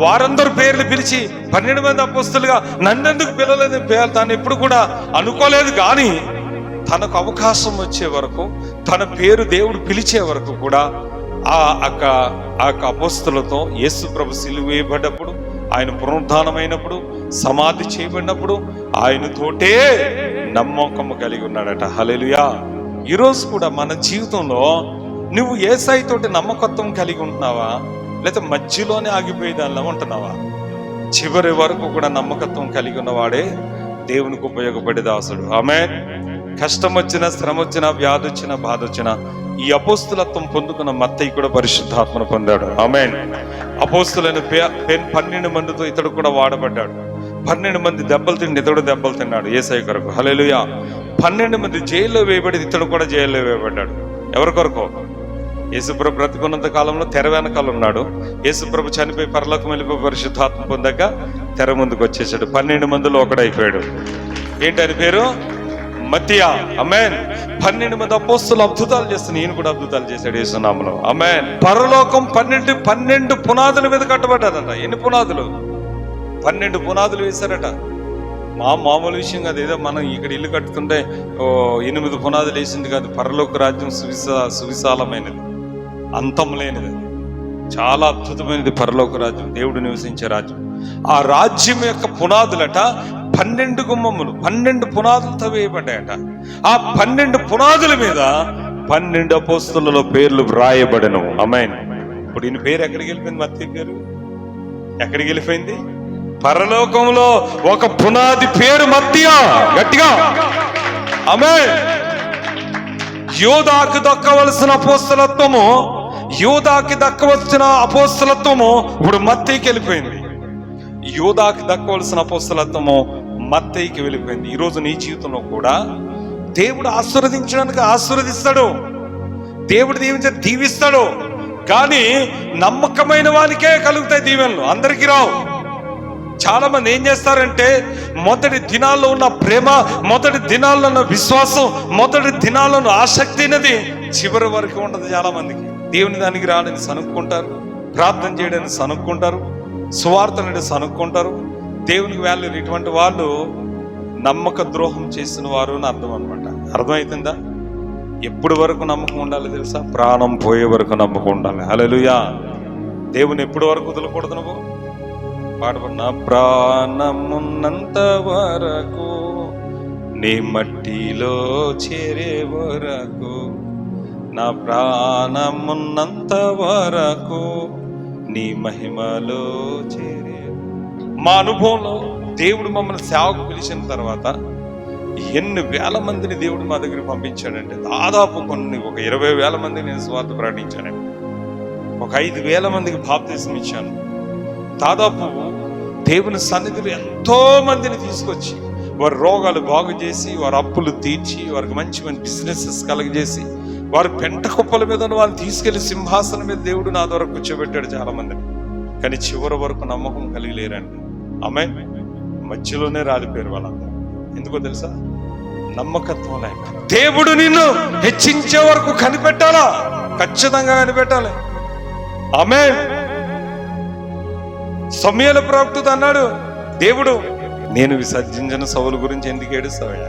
వారందరూ పేర్లు పిలిచి 12 మంది అపోస్తలుగా నన్నెందుకు పిలవలేదు తాను ఎప్పుడు కూడా అనుకోలేదు. కానీ తనకు అవకాశం వచ్చే వరకు, తన పేరు దేవుడు పిలిచే వరకు కూడా ఆ అపోస్తలతో యేసు ప్రభు సిలువ వేయబడ్డప్పుడు, ఆయన పునరుద్ధానమైనప్పుడు, సమాధి చేయబడినప్పుడు ఆయనతోటే నమ్మకం కలిగి ఉన్నాడట. హల్లెలూయా. ఈరోజు కూడా మన జీవితంలో నువ్వు యేసయ్యతోటి నమ్మకత్వం కలిగి ఉంటున్నావా, లేకపోతే మధ్యలోనే ఆగిపోయే దానిలో ఉంటున్నావా? చివరి వరకు కూడా నమ్మకత్వం కలిగి ఉన్నవాడే దేవునికి ఉపయోగపడే దాసుడు. ఆమేన్. కష్టం వచ్చినా, శ్రమ వచ్చినా, వ్యాధి వచ్చినా, బాధ వచ్చినా ఈ అపోస్తులత్వం పొందుకున్న మత్తయి కూడా పరిశుద్ధాత్మను పొందాడు. ఆమేన్. అపోస్తులైన 12 మందితో ఇతడు కూడా వాడబడ్డాడు. 12 మంది దెబ్బలు తిండి ఇతడు దెబ్బలు తిన్నాడు యేసయ్య కొరకు. హల్లెలూయా. 12 మంది జైల్లో వేయబడి ఇతడు కూడా జైల్లో వేయబడ్డాడు. ఎవరి కొరకు? యేసుప్రభు బ్రతికున్నంత కాలంలో తెర వెనకాల ఉన్నాడు. యేసుప్రభు చనిపోయి పరలోకం వెళ్ళిపోయి పరిశుద్ధాత్మ పొందాక తెర ముందుకు వచ్చేసాడు. 12 మందిలో ఒకడైపోయాడు. ఏంటి ఆయన పేరు? మత్తయి. ఆమేన్. 12 మంది అపోస్తలు అద్భుతాలు చేస్తున్నారు. ఈయన కూడా అద్భుతాలు చేశాడు యేసు నామములో. ఆమేన్. పరలోకం 12 పునాదుల మీద కట్టబడ్డారంట. ఎన్ని పునాదులు? 12 పునాదులు వేశారట. మామూలు విషయం కాదు. ఏదో మనం ఇక్కడ ఇల్లు కట్టుకుంటే 8 పునాదులు వేసింది కాదు. పరలోక రాజ్యం సువిశాలమైనది, అంతం లేనిది, చాలా అద్భుతమైనది పరలోక రాజ్యం, దేవుడు నివసించే రాజ్యం. ఆ రాజ్యం యొక్క పునాదులట 12 గుమ్మములు, 12 పునాదులతో వేయబడ్డాయట. ఆ 12 పునాదుల మీద 12 అపోస్తలుల పేర్లు వ్రాయబడను. ఆమేన్. ఇప్పుడు ఈయన పేరు ఎక్కడికి వెళ్ళిపోయింది? మత్తయి పేరు ఎక్కడికి వెళ్ళిపోయింది? పరలోకంలో ఒక పునాది పేరు మత్తయి. గట్టిగా ఆమేన్. యూదాకు దక్కవలసిన అపోస్తలత్వము, యూదాకి దక్కవలసిన అపోస్తలత్వము ఇప్పుడు మత్తయికి వెళ్ళిపోయింది. యూదాకి దక్కవలసిన అపోస్తలత్వము మత్తయికి వెళ్ళిపోయింది. ఈరోజు నీ జీవితంలో కూడా దేవుడు ఆశీర్వదించడానికి ఆశీర్వదిస్తాడు, దేవుడు దీవిస్తాడు. కానీ నమ్మకమైన వానికే కలుగుతాయి దీవెనలు, అందరికీ రావు. చాలా మంది ఏం చేస్తారంటే మొదటి దినాల్లో ఉన్న ప్రేమ, మొదటి దినాల్లో ఉన్న విశ్వాసం, మొదటి దినాల్లో ఉన్న ఆసక్తి అనేది చివరి వరకు ఉండదు. చాలా మందికి దేవుని దానికి రావడానికి సనుక్కుంటారు, ప్రార్థన చేయడానికి సనుక్కుంటారు, సువార్తను సనుక్కుంటారు. దేవునికి వాల్యూ ఇటువంటి వాళ్ళు నమ్మక ద్రోహం చేసిన వారు అని అర్థం అనమాట. అర్థమవుతుందా? ఎప్పుడు వరకు నమ్మకం ఉండాలి తెలుసా? ప్రాణం పోయే వరకు నమ్మకం ఉండాలి. హల్లెలూయా. దేవుని ఎప్పుడు వరకు వదలకూడదు. నువ్వు పాడబడిన ప్రాణమున్నంత వరకు, నీ మట్టిలో చేరే వరకు, నా ప్రాణమున్నంత వరకు నీ మహిమలో చేరే. మా అనుభవంలో దేవుడు మమ్మల్ని సేవకు పిలిచిన తర్వాత ఎన్ని వేల మందిని దేవుడు మా దగ్గర పంపించాడంటే, దాదాపు ఒక 20,000 మందిని నేను సువార్త ప్రకటించానండి. ఒక 5,000 మందికి బాప్తిసం ఇచ్చాను. దాదాపు దేవుని సన్నిధిలో ఎంతో మందిని తీసుకొచ్చి వారి రోగాలు బాగు చేసి, వారి అప్పులు తీర్చి, వారికి మంచి మంచి బిజినెసెస్ కలగజేసి, వారి పెంట కుప్పల మీద వాళ్ళని తీసుకెళ్లి సింహాసనం మీద దేవుడు నా ద్వారా కూర్చోబెట్టాడు చాలా మందిని. కానీ చివరి వరకు నమ్మకం కలిగి లేరండి. ఆమె మధ్యలోనే రాలిపోయారు వాళ్ళందరూ. ఎందుకో తెలుసా? నమ్మకత్వం లేక. దేవుడు నిన్ను హెచ్చించే వరకు కనిపెట్టాలా, ఖచ్చితంగా కనిపెట్టాలి. ఆమేన్. సమూయేలు ప్రవక్త అన్నాడు దేవుడు, నేను విసర్జించిన సౌలు గురించి ఎందుకు ఏడుస్తావయ్యా?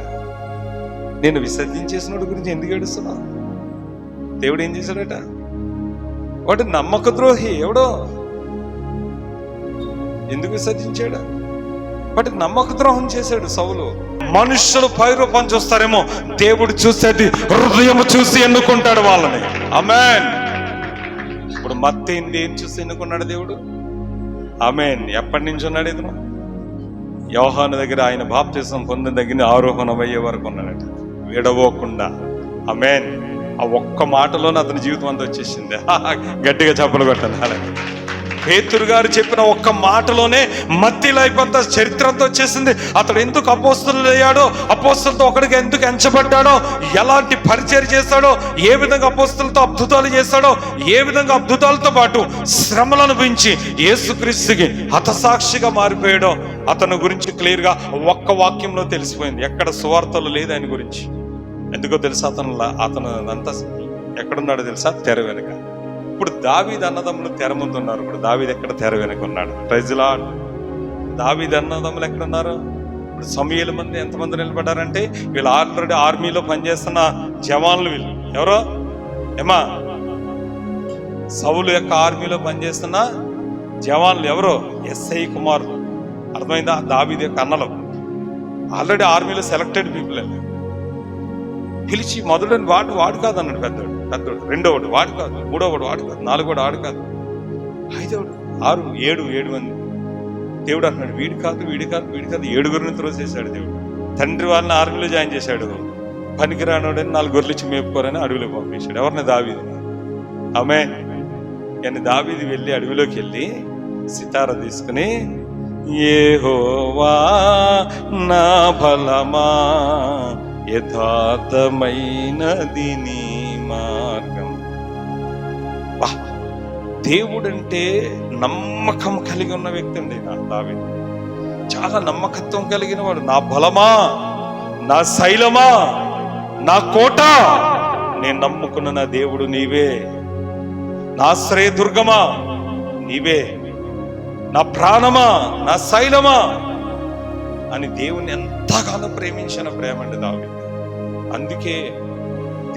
నేను విసర్జించేసినోడి గురించి ఎందుకు ఏడుస్తున్నా? దేవుడు ఏం చేశాడట? వాడు నమ్మక ద్రోహి ఎవడో, ఎందుకు విసర్జించాడు? వాటి నమ్మక ద్రోహం చేశాడు సౌలు. మనుషులు పైరూపం చూస్తారేమో, దేవుడు చూసేది హృదయం చూసి ఎన్నుకుంటాడు వాళ్ళని. ఆమేన్. ఇప్పుడు మత్తయింది ఏం చూసి ఎన్నుకున్నాడు దేవుడు? ఆమేన్. ఎప్పటి నుంచి ఉన్నాడు ఇతను? యోహాను దగ్గర ఆయన బాప్తిసం పొందిన దగ్గర ఆరోహణం అయ్యే వరకు ఉన్నాడట, విడవకుండా. ఆమేన్. ఆ ఒక్క మాటలోనే అతని జీవితం అంతా వచ్చేసింది. గట్టిగా చప్పలు కొట్టాలి. అలాగే పేతురు గారు చెప్పిన ఒక్క మాటలోనే మత్తయి లైఫ్ అంతా చరిత్ర అంతా వచ్చేసింది. అతడు ఎందుకు అపోస్తలుడు అయ్యాడో, అపోస్తలతో ఒకడికి ఎందుకు ఎంచబడ్డాడో, ఎలాంటి పరిచయం చేశాడో, ఏ విధంగా అపోస్తలతో అద్భుతాలు చేశాడో, ఏ విధంగా అద్భుతాలతో పాటు శ్రమలను అనుభవించి యేసుక్రీస్తుకి హతసాక్షిగా మారిపోయాడో అతని గురించి క్లియర్గా ఒక్క వాక్యంలో తెలిసిపోయింది. ఎక్కడ సువార్తలు లేదు ఆయన గురించి. ఎందుకో తెలుసా? అతను అంతా ఎక్కడున్నాడో తెలుసా? తెర వెనుక. ఇప్పుడు దావీదు అన్నదమ్ములు తెర ముందు ఉన్నారు, ఇప్పుడు దావీదు ఎక్కడ? తెర వెనుక ఉన్నాడు. Praise Lord. దావీదు అన్నదమ్ములు ఎక్కడున్నారు? ఇప్పుడు సమూయేలు మంది ఎంతమంది నిలబడ్డారంటే, వీళ్ళు ఆల్రెడీ ఆర్మీలో పనిచేస్తున్న జవాన్లు. వీళ్ళు ఎవరో ఏమా? సౌలు యొక్క ఆర్మీలో పనిచేస్తున్న జవాన్లు. ఎవరో? ఎస్ఐ కుమారులు. అర్థమైందా? దావీదు యొక్క అన్నలు ఆల్రెడీ ఆర్మీలో సెలెక్టెడ్ పీపుల్. పిలిచి మొదటి వాడు కాదు అన్నాడు. పెద్దోడు, రెండోవాడు వాడు కాదు, మూడోవాడు వాడు కాదు, నాలుగోడు వాడు కాదు, ఐదోడు, 6, 7 మంది. దేవుడు అన్నాడు వీడి కాదు 7గురిని త్రోసేశాడు దేవుడు. తండ్రి వాళ్ళని ఆర్మీలో జాయిన్ చేశాడు. పనికిరానోడని 4 గొర్రెలు ఇచ్చి మేపుకోరని అడవిలో పంపించాడు. ఎవరిని? దావీదు. ఆమేన్. కానీ దావీదు వెళ్ళి అడవిలోకి వెళ్ళి సితార తీసుకుని, యెహోవా నా బలమా, యథార్థమైనది నీ మార్గం. దేవుడంటే నమ్మకం కలిగి ఉన్న వ్యక్తి అండి దావీదు. చాలా నమ్మకత్వం కలిగిన వాడు. నా బలమా, నా శైలమా, నా కోట, నేను నమ్ముకున్న నా దేవుడు నీవే, నా ఆశ్రయదుర్గమా నీవే, నా ప్రాణమా, నా శైలమా అని దేవుణ్ణి ఎంతగానో ప్రేమించిన ప్రేమ అండి దావీదు. అందుకే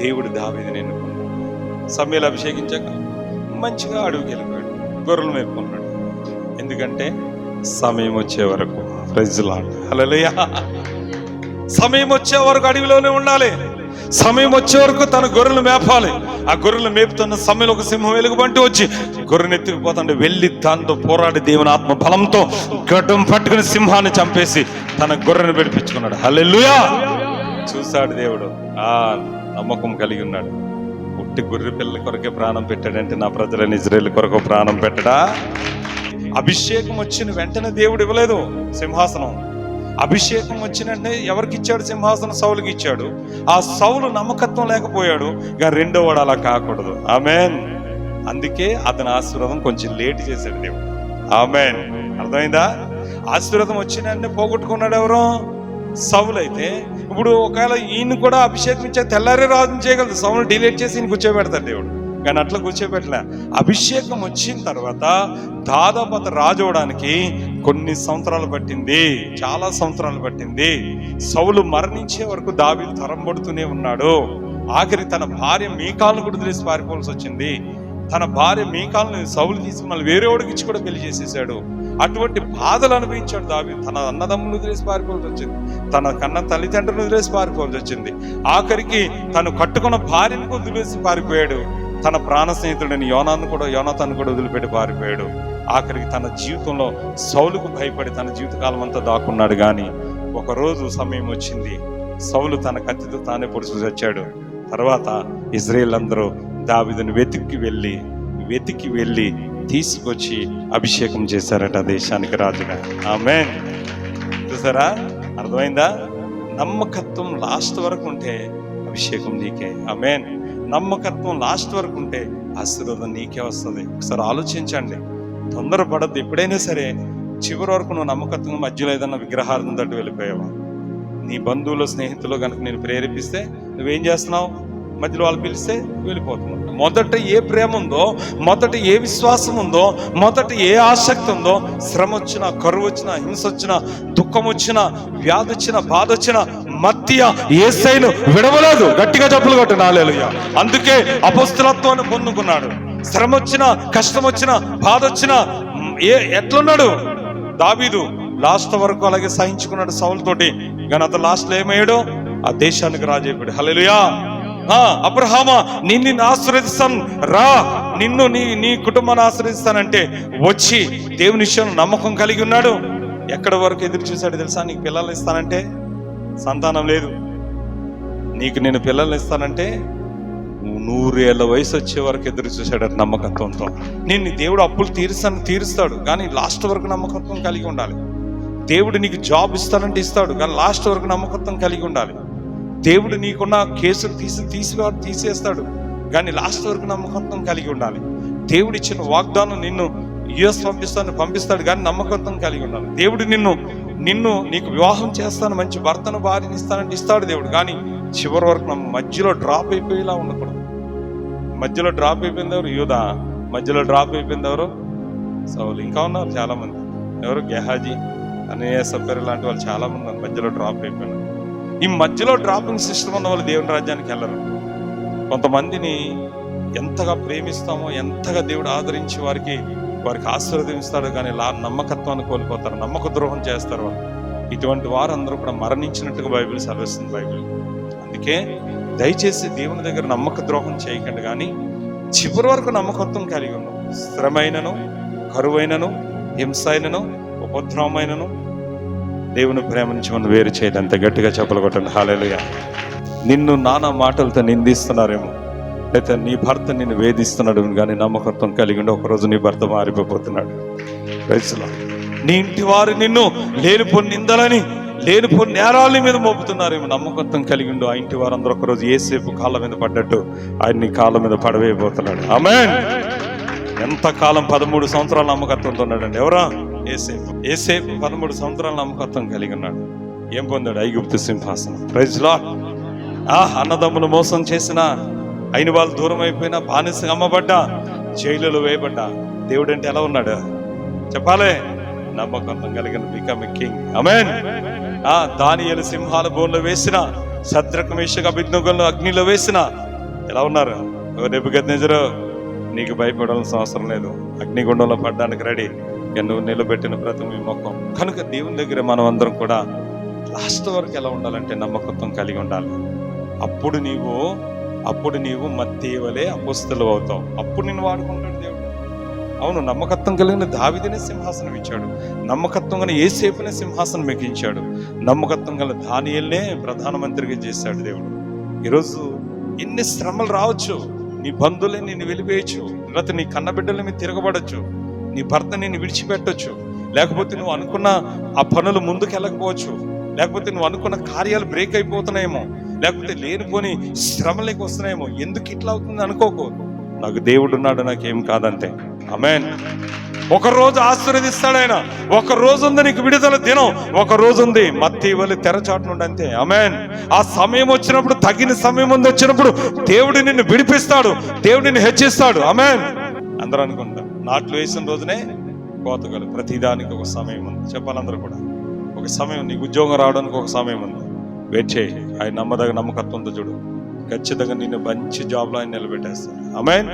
దేవుడు దావీదుని ఎన్నుకున్నాడు. సమూయేలు అభిషేకించాక మంచిగా అడవికి వెళ్ళిపోయాడు, గొర్రెలు మేపుకున్నాడు. ఎందుకంటే సమయం వచ్చే వరకు. Praise Lord. హల్లెలూయా. సమయం వచ్చే వరకు అడవిలోనే ఉండాలి. సమయం వచ్చే వరకు తన గొర్రెలు మేపాలి. ఆ గొర్రెలు మేపుతున్న సమయంలో ఒక సింహం వెలుగుబంటి వచ్చి గొర్రెను ఎత్తుకుపోతుంటే వెళ్ళి దాంతో పోరాడి దేవుని ఆత్మ బలంతో గడ్డం పట్టుకుని సింహాన్ని చంపేసి తన గొర్రెను విడిపించుకున్నాడు. హల్లెలూయా. చూశాడు దేవుడు. నమ్మకం కలిగి ఉన్నాడు. ఉట్టి గొర్రె పిల్లల కొరకే ప్రాణం పెట్టాడంటే నా ప్రజలని ఇజ్రాయేల్ కొరకు ప్రాణం పెట్టడా? అభిషేకం వచ్చిన వెంటనే దేవుడు ఇవ్వలేదు సింహాసనం. అభిషేకం వచ్చినంటే ఎవరికి ఇచ్చాడు సింహాసనం? సౌలుకి ఇచ్చాడు. ఆ సౌలు నమ్మకత్వం లేకపోయాడు. ఇక రెండో వాడు అలా కాకూడదు. ఆమెన్. అందుకే అతని ఆశీర్వాదం కొంచెం లేట్ చేశాడు దేవుడు. ఆమెన్. అర్థమైందా? ఆశీర్వాదం వచ్చినంటే పోగొట్టుకున్నాడు ఎవరు? సౌలు. అయితే ఇప్పుడు ఒకవేళ ఈయన కూడా అభిషేకం ఇచ్చే తెల్లారే రాజు చేయగలదు. సౌలు డిలీట్ చేసి ఈయన కూర్చోబెడతాడు దేవుడు. కానీ అట్లా కూర్చోబెట్టలే. అభిషేకం వచ్చిన తర్వాత దాదాపు అతను రాజు అవడానికి కొన్ని సంవత్సరాలు పట్టింది, చాలా సంవత్సరాలు పట్టింది. సౌలు మరణించే వరకు దావీదు తరంబడుతూనే ఉన్నాడు. ఆఖరి తన భార్య మీకాలను కూడా వదిలేసి పారిపోవాల్సి వచ్చింది. తన భార్య మీకాలను సౌలు తీసుకుని మళ్ళీ వేరే వాడికి ఇచ్చి కూడా పెళ్లి చేసేసాడు. అటువంటి బాధలు అనుభవించాడు దావీదు. తన అన్నదమ్ములు వదిలేసి పారిపోవాల్సి వచ్చింది, తన కన్న తల్లిదండ్రులు వదిలేసి పారిపోవాల్సి వచ్చింది. ఆఖరికి తను కట్టుకున్న భార్యను కూడా వదిలేసి పారిపోయాడు. తన ప్రాణ స్నేహితుడిని యోనాతాను కూడా వదిలిపెట్టి పారిపోయాడు. ఆఖరికి తన జీవితంలో సౌలుకు భయపడి తన జీవితకాలం అంతా దాక్కున్నాడు. కానీ ఒకరోజు సమయం వచ్చింది, సౌలు తన కత్తితో తానే పొడుచు చచ్చాడు. తర్వాత ఇజ్రాయేల్ అందరూ దావీదును వెతికి వెళ్ళి తీసుకొచ్చి అభిషేకం చేశారట దేశానికి రాజుగా. ఆమేన్. చూసారా? అర్థమైందా? నమ్మకత్వం లాస్ట్ వరకు ఉంటే అభిషేకం నీకే. ఆమేన్. నమ్మకత్వం లాస్ట్ వరకు ఉంటే ఆశీర్వాదం నీకే వస్తుంది. ఒకసారి ఆలోచించండి, తొందరపడద్దు. ఎప్పుడైనా సరే చివరి వరకు నువ్వు నమ్మకత్వం మధ్యలో ఏదన్నా విగ్రహార్థం తట్టు వెళ్ళిపోయావా? నీ బంధువులు స్నేహితులు కనుక నేను ప్రేరేపిస్తే నువ్వేం చేస్తున్నావు? మధ్యలో వాళ్ళు పిలిస్తే వెళ్ళిపోతున్నావు. మొదట ఏ ప్రేమ ఉందో, మొదట ఏ విశ్వాసం ఉందో, మొదట ఏ ఆసక్తి ఉందో, శ్రమ వచ్చినా, కరువు వచ్చినా, హింస వచ్చినా, దుఃఖం వచ్చినా, వ్యాధి వచ్చినా, బాధ వచ్చినా మధ్య యేసయ్యను విడవలేదు. గట్టిగా చెప్పులు కొట్టండి హల్లెలూయా. అందుకే అపొస్తలత్వాన్ని పొందుకున్నాడు. శ్రమ వచ్చినా, కష్టం వచ్చినా, బాధ వచ్చినా ఎట్లున్నాడు దావీదు? లాస్ట్ వరకు అలాగే సహించుకున్నాడు సౌలు తోటి. కానీ అతను లాస్ట్ లో ఏమయ్యాడు? ఆ దేశానికి రాజు అయిపోయాడు. హల్లెలూయా. అబ్రహామా, నిన్ను ఆశీర్వదిస్తాను రా, నిన్ను నీ కుటుంబాన్ని ఆశీర్వదిస్తానంటే వచ్చి దేవుని విషయంలో నమ్మకం కలిగి ఉన్నాడు. ఎక్కడి వరకు ఎదురు చూశాడు తెలుసా? నీకు పిల్లలు ఇస్తానంటే సంతానం లేదు. నీకు నేను పిల్లలు ఇస్తానంటే 100 ఏళ్ల వయసు వచ్చే వరకు ఎదురు చూశాడు నమ్మకత్వంతో. నిన్ను దేవుడు అప్పులు తీరుస్తాడు, కానీ లాస్ట్ వరకు నమ్మకత్వం కలిగి ఉండాలి. దేవుడు నీకు జాబ్ ఇస్తానంటే ఇస్తాడు, కానీ లాస్ట్ వరకు నమ్మకత్వం కలిగి ఉండాలి. దేవుడు నీకున్న కేసులు తీసేస్తాడు, కానీ లాస్ట్ వరకు నమ్మకత్వం కలిగి ఉండాలి. దేవుడు ఇచ్చిన వాగ్దానం నిన్ను యుఎస్ పంపిస్తాడు, కానీ నమ్మకత్వం కలిగి ఉండాలి. దేవుడు నీకు వివాహం చేస్తాను, మంచి భర్తను భార్యని ఇస్తానంటే ఇస్తాడు దేవుడు, కానీ చివరి వరకు మధ్యలో డ్రాప్ అయిపోయేలా ఉండకూడదు. మధ్యలో డ్రాప్ అయిపోయింది ఎవరు? యూదా. మధ్యలో డ్రాప్ అయిపోయింది ఎవరు? సౌలు. ఇంకా ఉన్నారు చాలా మంది. ఎవరు? గెహాజీ, అననీయ, సఫీరా లాంటి వాళ్ళు చాలా మంది ఉన్నారు మధ్యలో డ్రాప్ అయిపోయినారు. ఈ మధ్యలో డ్రాపింగ్ సిస్టమ్ ఉన్న వాళ్ళు దేవుని రాజ్యానికి వెళ్ళరు. కొంతమందిని ఎంతగా ప్రేమిస్తామో, ఎంతగా దేవుడు ఆదరించి వారికి ఆశీర్వదిస్తాడు, కానీ నమ్మకత్వాన్ని కోల్పోతారు, నమ్మక ద్రోహం చేస్తారు వాళ్ళు. ఇటువంటి వారందరూ కూడా మరణించినట్టుగా బైబిల్ సెలవిస్తుంది. బైబిల్ అందుకే దయచేసి దేవుని దగ్గర నమ్మక ద్రోహం చేయకండి, కానీ చివరి వరకు నమ్మకత్వం కలిగి ఉన్నాం. శ్రమైనను, కరువైనను, హింసైనను, ఉపద్రవమైనను దేవుని ప్రేమ నుంచి మనం వేరు చేయదంత గట్టిగా చెప్పలు కొట్టండి హల్లెలూయా. నిన్ను నానా మాటలతో నిందిస్తున్నారేమో, లేకపోతే నీ భర్త నిన్ను వేధిస్తున్నాడు, కానీ నమ్మకత్వం కలిగి ఉండి ఒకరోజు నీ భర్త మారిపోతున్నాడు. నీ ఇంటి వారు నిన్ను లేనిపోని నిందలని, లేనిపోని నేరాల మీద మోపుతున్నారేమో, నమ్మకత్వం కలిగి ఉండు. ఆ ఇంటి వారందరూ ఒకరోజు యేసేపు కాళ్ళ మీద పడ్డట్టు ఆయన నీ కాళ్ళ మీద పడవేయబోతున్నాడు. ఆమేన్. ఎంతకాలం? 13 సంవత్సరాల నమ్మకత్వంతో ఉన్నాడండి. ఎవరా? యేసేపు 13 సంవత్సరాల నమ్మకత్వం కలిగి ఉన్నాడు. ఏం పొందాడు? ఐగుప్తు సింహాసనం. Praise Lord. అన్నదమ్ములు మోసం చేసిన, అయిన వాళ్ళు దూరం అయిపోయినా, బానిసగా అమ్మబడ్డా, జైలులో వేయబడ్డా, దేవుడు అంటే ఎలా ఉన్నాడు చెప్పాలి? నమ్మకత్వం కలిగిన బికమ్ ఎ కింగ్. ఆమేన్. దానియేలు సింహాల బోన్లో వేసిన, శద్రకు మేషకు అబేద్నెగోలను అగ్నిలో వేసిన ఎలా ఉన్నారు? నెబుకద్నెజరు, నీకు భయపడాల్సిన అవసరం లేదు, అగ్నిగుండంలో పడ్డానికి రెడీ. నువ్వు నిలబెట్టిన ప్రతి మొక్కం. కనుక దేవుని దగ్గర మనం అందరం కూడా లాస్ట్ వరకు ఎలా ఉండాలంటే నమ్మకత్వం కలిగి ఉండాలి. అప్పుడు నీవు మత్తేవలే అపోస్తలు అవుతావు. అప్పుడు నిన్ను వాడుకుంటాడు దేవుడు. అవును, నమ్మకత్వం కలిగిన దావీదునే సింహాసనం ఇచ్చాడు, నమ్మకత్వం కలిగిన యేసేపునే సింహాసనం ఎక్కించాడు, నమ్మకత్వం గల దానియేలునే ప్రధానమంత్రిగా చేశాడు దేవుడు. ఈరోజు ఎన్ని శ్రమలు రావచ్చు, నీ బంధువులే నిన్ను వెలివేయచ్చు, లేకపోతే నీ కన్నబిడ్డల మీద తిరగబడచ్చు, నీ భర్త నిన్ను విడిచిపెట్టొచ్చు, లేకపోతే నువ్వు అనుకున్న ఆ పనులు ముందుకెళ్ళకపోవచ్చు, లేకపోతే నువ్వు అనుకున్న కార్యాలు బ్రేక్ అయిపోతున్నాయేమో, లేకపోతే లేనిపోని శ్రమలేకి వస్తున్నాయేమో. ఎందుకు ఇట్లా అవుతుంది అనుకోకు, నాకు దేవుడు ఉన్నాడు, నాకేం కాదంతే. ఆమేన్. ఒక రోజు ఆశీర్వదిస్తాడు ఆయన. ఒక రోజు ఉంది నీకు విడుదల దినం, ఒక రోజు ఉంది మత్తయి వలె తెరచాటు నుండి అంతే. ఆమేన్. ఆ సమయం వచ్చినప్పుడు, తగిన సమయం ముందు వచ్చినప్పుడు దేవుడు నిన్ను విడిపిస్తాడు, దేవుడు నిన్ను హెచ్చిస్తాడు. ఆమేన్. అందరూ అనుకుంటారు నాట్లు వేసిన రోజునే కోతగలు. ప్రతిదానికి ఒక సమయం ఉంది. చెప్పాలి అందరూ కూడా. ఒక సమయం, నీకు ఉద్యోగం రావడానికి ఒక సమయం ఉంది. వెయిట్ చేయి. ఆయన నమ్మకత్వంతో చూడు, ఖచ్చితంగా నిన్ను మంచి జాబ్లో ఆయన నిలబెట్టేస్తాడు. ఆమేన్.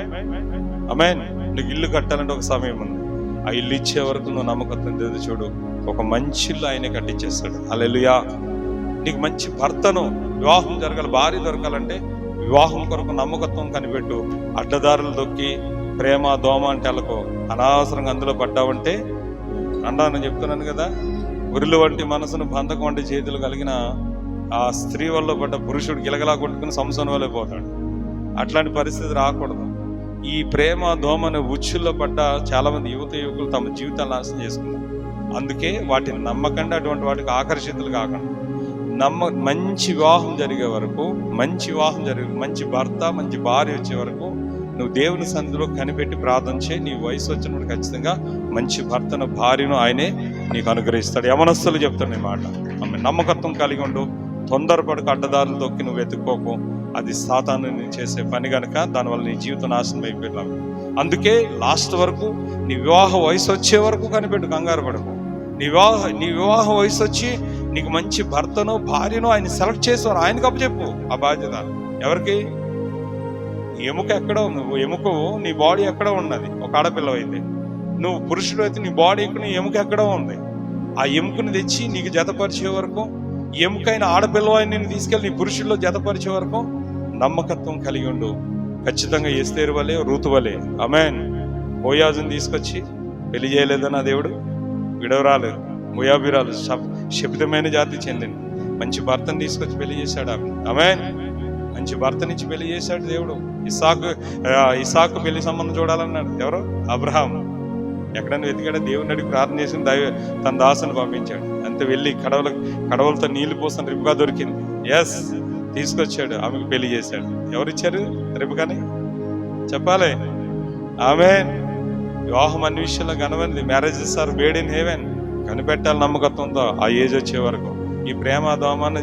ఆమేన్. నీకు ఇల్లు కట్టాలంటే ఒక సమయం ఉంది. ఆ ఇల్లు ఇచ్చే వరకు నువ్వు నమ్మకత్వం చూడు, ఒక మంచి ఇల్లు ఆయనే కట్టించేస్తాడు. హల్లెలూయా. నీకు మంచి భర్తను, వివాహం జరగాలి, భార్య దొరకాలంటే వివాహం కొరకు నమ్మకత్వం కనిపెట్టు. అడ్డదారులు దొక్కి ప్రేమ దోమ అంటే అలకు అనవసరంగా అందులో పడ్డావంటే అండానని చెప్తున్నాను కదా. ఉరులు వంటి మనసును, బంధకం వంటి చేతులు కలిగిన ఆ స్త్రీ వల్ల పడ్డ పురుషుడు గిలగలా కొట్టుకుని సంసోను వలె పోతాడు. అట్లాంటి పరిస్థితి రాకూడదు. ఈ ప్రేమ దోమను ఉచ్చుల్లో పడ్డ చాలా మంది యువకులు తమ జీవితాన్ని నాశనం చేసుకున్నారు. అందుకే వాటిని నమ్మకండి, అటువంటి వాటికి ఆకర్షితులు కాకండి. మంచి వివాహం జరిగే వరకు, మంచి భర్త, మంచి భార్య వచ్చే వరకు నువ్వు దేవుని సన్నిధిలో కనిపెట్టి ప్రార్థన చేయి. నీ వయసు వచ్చినప్పుడు ఖచ్చితంగా మంచి భర్తను, భార్యను ఆయనే నీకు అనుగ్రహిస్తాడు. యవనస్తులు చెప్తాడు ఈ మాట. ఆమె నమ్మకత్వం కలిగి ఉండు. తొందరపడకు, అడ్డదారులు తొక్కి నువ్వు వెతుక్కోకు. అది సాతాను చేసే పని కనుక దానివల్ల నీ జీవితం నాశనం అయిపోయినావు. అందుకే లాస్ట్ వరకు, నీ వివాహ వయసు వచ్చే వరకు కనిపెట్టు, కంగారు పడకు. నీ వివాహ వయసు వచ్చి నీకు మంచి భర్తను, భార్యను ఆయన సెలెక్ట్ చేసేవారు. ఆయనకు అప్పచెప్పు ఆ బాధ్యత. ఎవరికి? ఎముక ఎక్కడో, నువ్వు ఎముక, నీ బాడీ ఎక్కడో ఉన్నది. ఒక ఆడపిల్ల అయితే, నువ్వు పురుషుడు అయితే నీ బాడీ నీ ఎముక ఎక్కడో ఉంది. ఆ ఎముకను తెచ్చి నీకు జతపరిచే వరకు, ఎముకైన ఆడపిల్ల నిన్ను తీసుకెళ్ళి నీ పురుషుల్లో జతపరిచే వరకు నమ్మకత్వం కలిగి ఉండు. ఖచ్చితంగా ఎస్తేరు వలె, రూతు వలె. ఆమేన్. బోయాజుని తీసుకొచ్చి పెళ్లి చేయలేదన్న దేవుడు. విడవరాలు, మోయాబీరాలు, శపితమైన జాతి చెందింది. మంచి భర్తను తీసుకొచ్చి పెళ్లి చేశాడు ఆమె. ఆమేన్. మంచి భర్తనిచ్చి పెళ్లి చేశాడు దేవుడు. ఇస్సాకు పెళ్లి సంబంధం చూడాలన్నాడు. ఎవరు? అబ్రహాం. ఎక్కడైనా వెతికాడా? దేవుని అడిగి ప్రార్థన చేసి తన దాసుని పంపించాడు. అంతే. వెళ్ళి కడవలతో నీళ్లు పోసిన రిబ్కా దొరికింది. ఎస్, తీసుకొచ్చాడు, ఆమెకు పెళ్లి చేశాడు. ఎవరిచ్చారు రిబ్కాని? చెప్పాలి. ఆమేన్. వివాహం అన్ని విషయంలో ఘనమైనది. Marriages are made in heaven. కనిపెట్టాలి నమ్మకత్వంతో ఆ ఏజ్ వచ్చే వరకు. ఈ ప్రేమ దోమాన్ని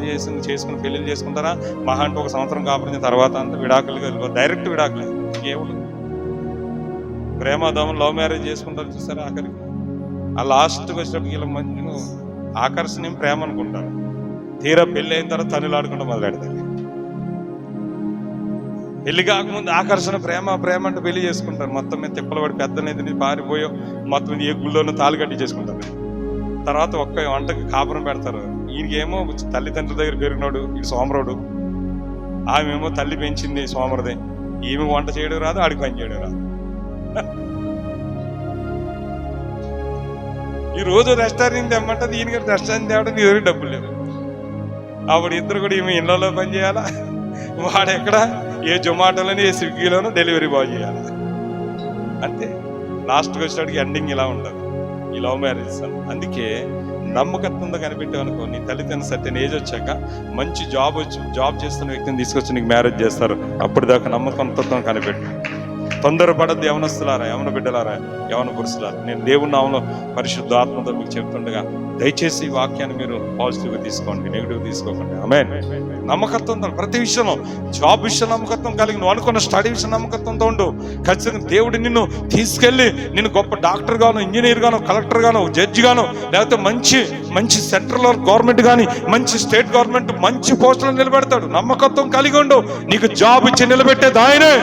చేసుకుని పెళ్లి చేసుకుంటారా? మహా అంటే ఒక సంవత్సరం కాపురం తర్వాత అంతా విడాకులు, డైరెక్ట్ విడాకులే. ఇంకేముండదు. ప్రేమ దోమ, లవ్ మ్యారేజ్ చేసుకుంటారు చూసారా? ఆఖరికి ఆ లాస్ట్కి వచ్చినప్పుడు ఇలా మంచి ఆకర్షణ ప్రేమ అనుకుంటారు. తీరా పెళ్లి అయిన తర్వాత తనులాడుకుంటూ మొదలెడతారు. పెళ్లి కాకముందు ఆకర్షణ, ప్రేమ అంటే పెళ్లి చేసుకుంటారు. మొత్తం మీద తిప్పలు పడి పెద్దనేది పారిపోయో మొత్తం మీద ఏ గుళ్ళోనూ తాళి కట్టి చేసుకుంటారు. తర్వాత ఒక్క వంటకి కాపురం పెడతారు. ఈయనకేమో తల్లిదండ్రుల దగ్గర పెరిగినాడు, ఇటు సోమరుడు. ఆమెమో తల్లి పెంచింది సోమరదే. ఈమె వంట చేయడం రాదు, ఆడికి పని చేయడం రాదు. ఈ రోజు రెస్టారెంట్ తెమ్మంటే ఈయనకి రెస్టారెంట్ తేవడం నీ దగ్గర డబ్బులు లేవు. అప్పుడు ఇద్దరు కూడా ఈమె ఇళ్లలో పని చేయాలా, వాడెక్కడ ఏ జొమాటోలోని ఏ స్విగ్గీలోనో డెలివరీ బాయ్ చేయాలి. అంతే. లాస్ట్కి వచ్చేటికి ఎండింగ్ ఇలా ఉంటుంది ఈ లవ్ మ్యారేజ్. అందుకే నమ్మకత్వంతో కనిపెట్టావనుకో, నీ తల్లిదండ్రులు సర్టెన్ ఏజ్ వచ్చాక మంచి జాబ్ చేస్తున్న వ్యక్తిని తీసుకొచ్చి నీకు మ్యారేజ్ చేస్తారు. అప్పటిదాకా నమ్మకంతో కనిపెట్టు. తొందరపడద్దు యవనస్తులారా, యవన బిడ్డలారా, యవన పురుషులారా. నేను దేవుని నామములో పరిశుద్ధ ఆత్మతో మీకు చెప్తుండగా దయచేసి ఈ వాక్యాన్ని మీరు పాజిటివ్గా తీసుకోండి, నెగిటివ్ తీసుకోకండి. ఆమేన్. నమ్మకత్వంతో ప్రతి విషయంలో, జాబ్ విషయం నమ్మకత్వం కలిగి, నువ్వు అనుకున్న స్టడీ విషయం నమ్మకత్వంతో ఉండు. ఖచ్చితంగా దేవుడు నిన్ను తీసుకెళ్ళి నిన్ను గొప్ప డాక్టర్ గాను, ఇంజనీర్ గాను, కలెక్టర్ గాను, జడ్జి గాను, లేకపోతే మంచి సెంట్రల్ గవర్నమెంట్ కానీ, మంచి స్టేట్ గవర్నమెంట్ మంచి పోస్టులు నిలబెడతాడు. నమ్మకత్వం కలిగి ఉండు. నీకు జాబ్ ఇచ్చి నిలబెట్టేది ఆయనే,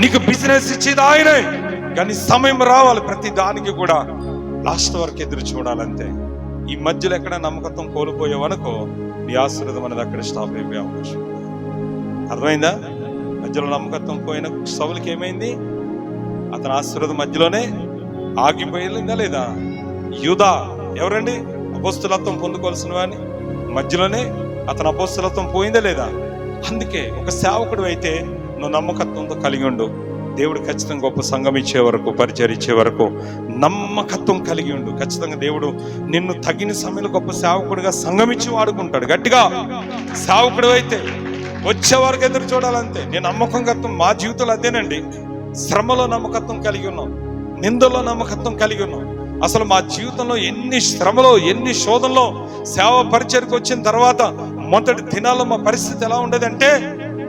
నీకు బిజినెస్ ఇచ్చేది ఆయనే. కానీ సమయం రావాలి, ప్రతి దానికి కూడా లాస్ట్ వరకు ఎదురు చూడాలంతే. ఈ మధ్యలో ఎక్కడ నమ్మకత్వం కోల్పోయావనుకో, నీ ఆశీర్వాదం అనేది అక్కడ స్టాప్ అయిపోయే అవకాశం. అర్థమైందా? మధ్యలో నమ్మకత్వం పోయిన సౌలుకి ఏమైంది? అతని ఆశీర్వాదం మధ్యలోనే ఆగిపోయిందా లేదా? యూదా ఎవరండి? అపోస్తలత్వం పొందుకోవాల్సిన వాడిని మధ్యలోనే అతని అపోస్తలత్వం పోయిందా లేదా? అందుకే ఒక సేవకుడు అయితే నువ్వు నమ్మకత్వంతో కలిగి ఉండు. దేవుడు ఖచ్చితంగా గొప్ప సంఘం ఇచ్చే వరకు, పరిచయం ఇచ్చే వరకు నమ్మకత్వం కలిగి ఉండు. ఖచ్చితంగా దేవుడు నిన్ను తగిన సమయంలో గొప్ప సేవకుడిగా సంఘం ఇచ్చి వాడుకుంటాడు. గట్టిగా సేవకుడు అయితే వచ్చే వరకు ఎదురు చూడాలంతే. నేను నమ్మకత్వం మా జీవితంలో అదేనండి. శ్రమలో నమ్మకత్వం కలిగి ఉన్నాం, నిందలో నమ్మకత్వం కలిగి ఉన్నాం. అసలు మా జీవితంలో ఎన్ని శ్రమలో, ఎన్ని శోధనలో సేవ పరిచయకు వచ్చిన తర్వాత మొదటి దినాల్లో మా పరిస్థితి ఎలా ఉండేదంటే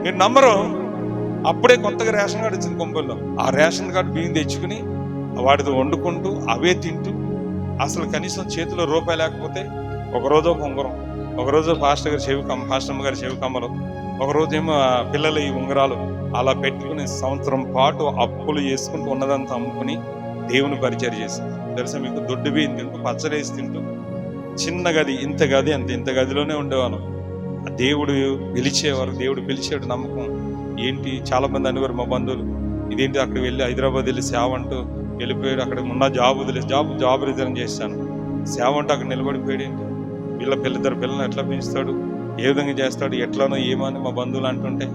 మీరు నమ్మరు. అప్పుడే కొత్తగా రేషన్ కార్డు వచ్చింది కొంపల్లో. ఆ రేషన్ కార్డు బియ్యం తెచ్చుకుని వాటితో వండుకుంటూ అవే తింటూ, అసలు కనీసం చేతిలో రూపాయి లేకపోతే ఒకరోజు ఒక ఉంగరం, ఒకరోజు పాస్టర్ అమ్మ గారి చెవి కమ్మలు, ఒకరోజు ఏమో పిల్లలు ఈ ఉంగరాలు అలా పెట్టుకుని సంవత్సరం పాటు అప్పులు చేసుకుంటూ ఉన్నదంతా అమ్ముకుని దేవుని పరిచయం చేశాను. తెలుసా మీకు? దొడ్డు బియ్యం తింటూ, పచ్చడేసి తింటూ, చిన్న గది, ఇంత గది అంత, ఇంత గదిలోనే ఉండేవాను. దేవుడు పిలిచేవారు, దేవుడు పిలిచేవాడు. నమ్మకం ఏంటి? చాలా మంది అనేవారు మా బంధువులు, ఇదేంటి అక్కడ వెళ్ళి హైదరాబాద్ వెళ్ళి సేవ అంటూ వెళ్ళిపోయాడు, అక్కడ ఉన్న జాబ్ వదిలేసి జాబ్ రిజైన్ చేశాను, సేవ అంటూ అక్కడ నిలబడిపోయాడు ఏంటి, ఇద్దరు పిల్లల్ని ఎట్లా పెంచుతాడు, ఏ విధంగా చేస్తాడు, ఎట్లానో ఏమో అని మా బంధువులు అంటుంటే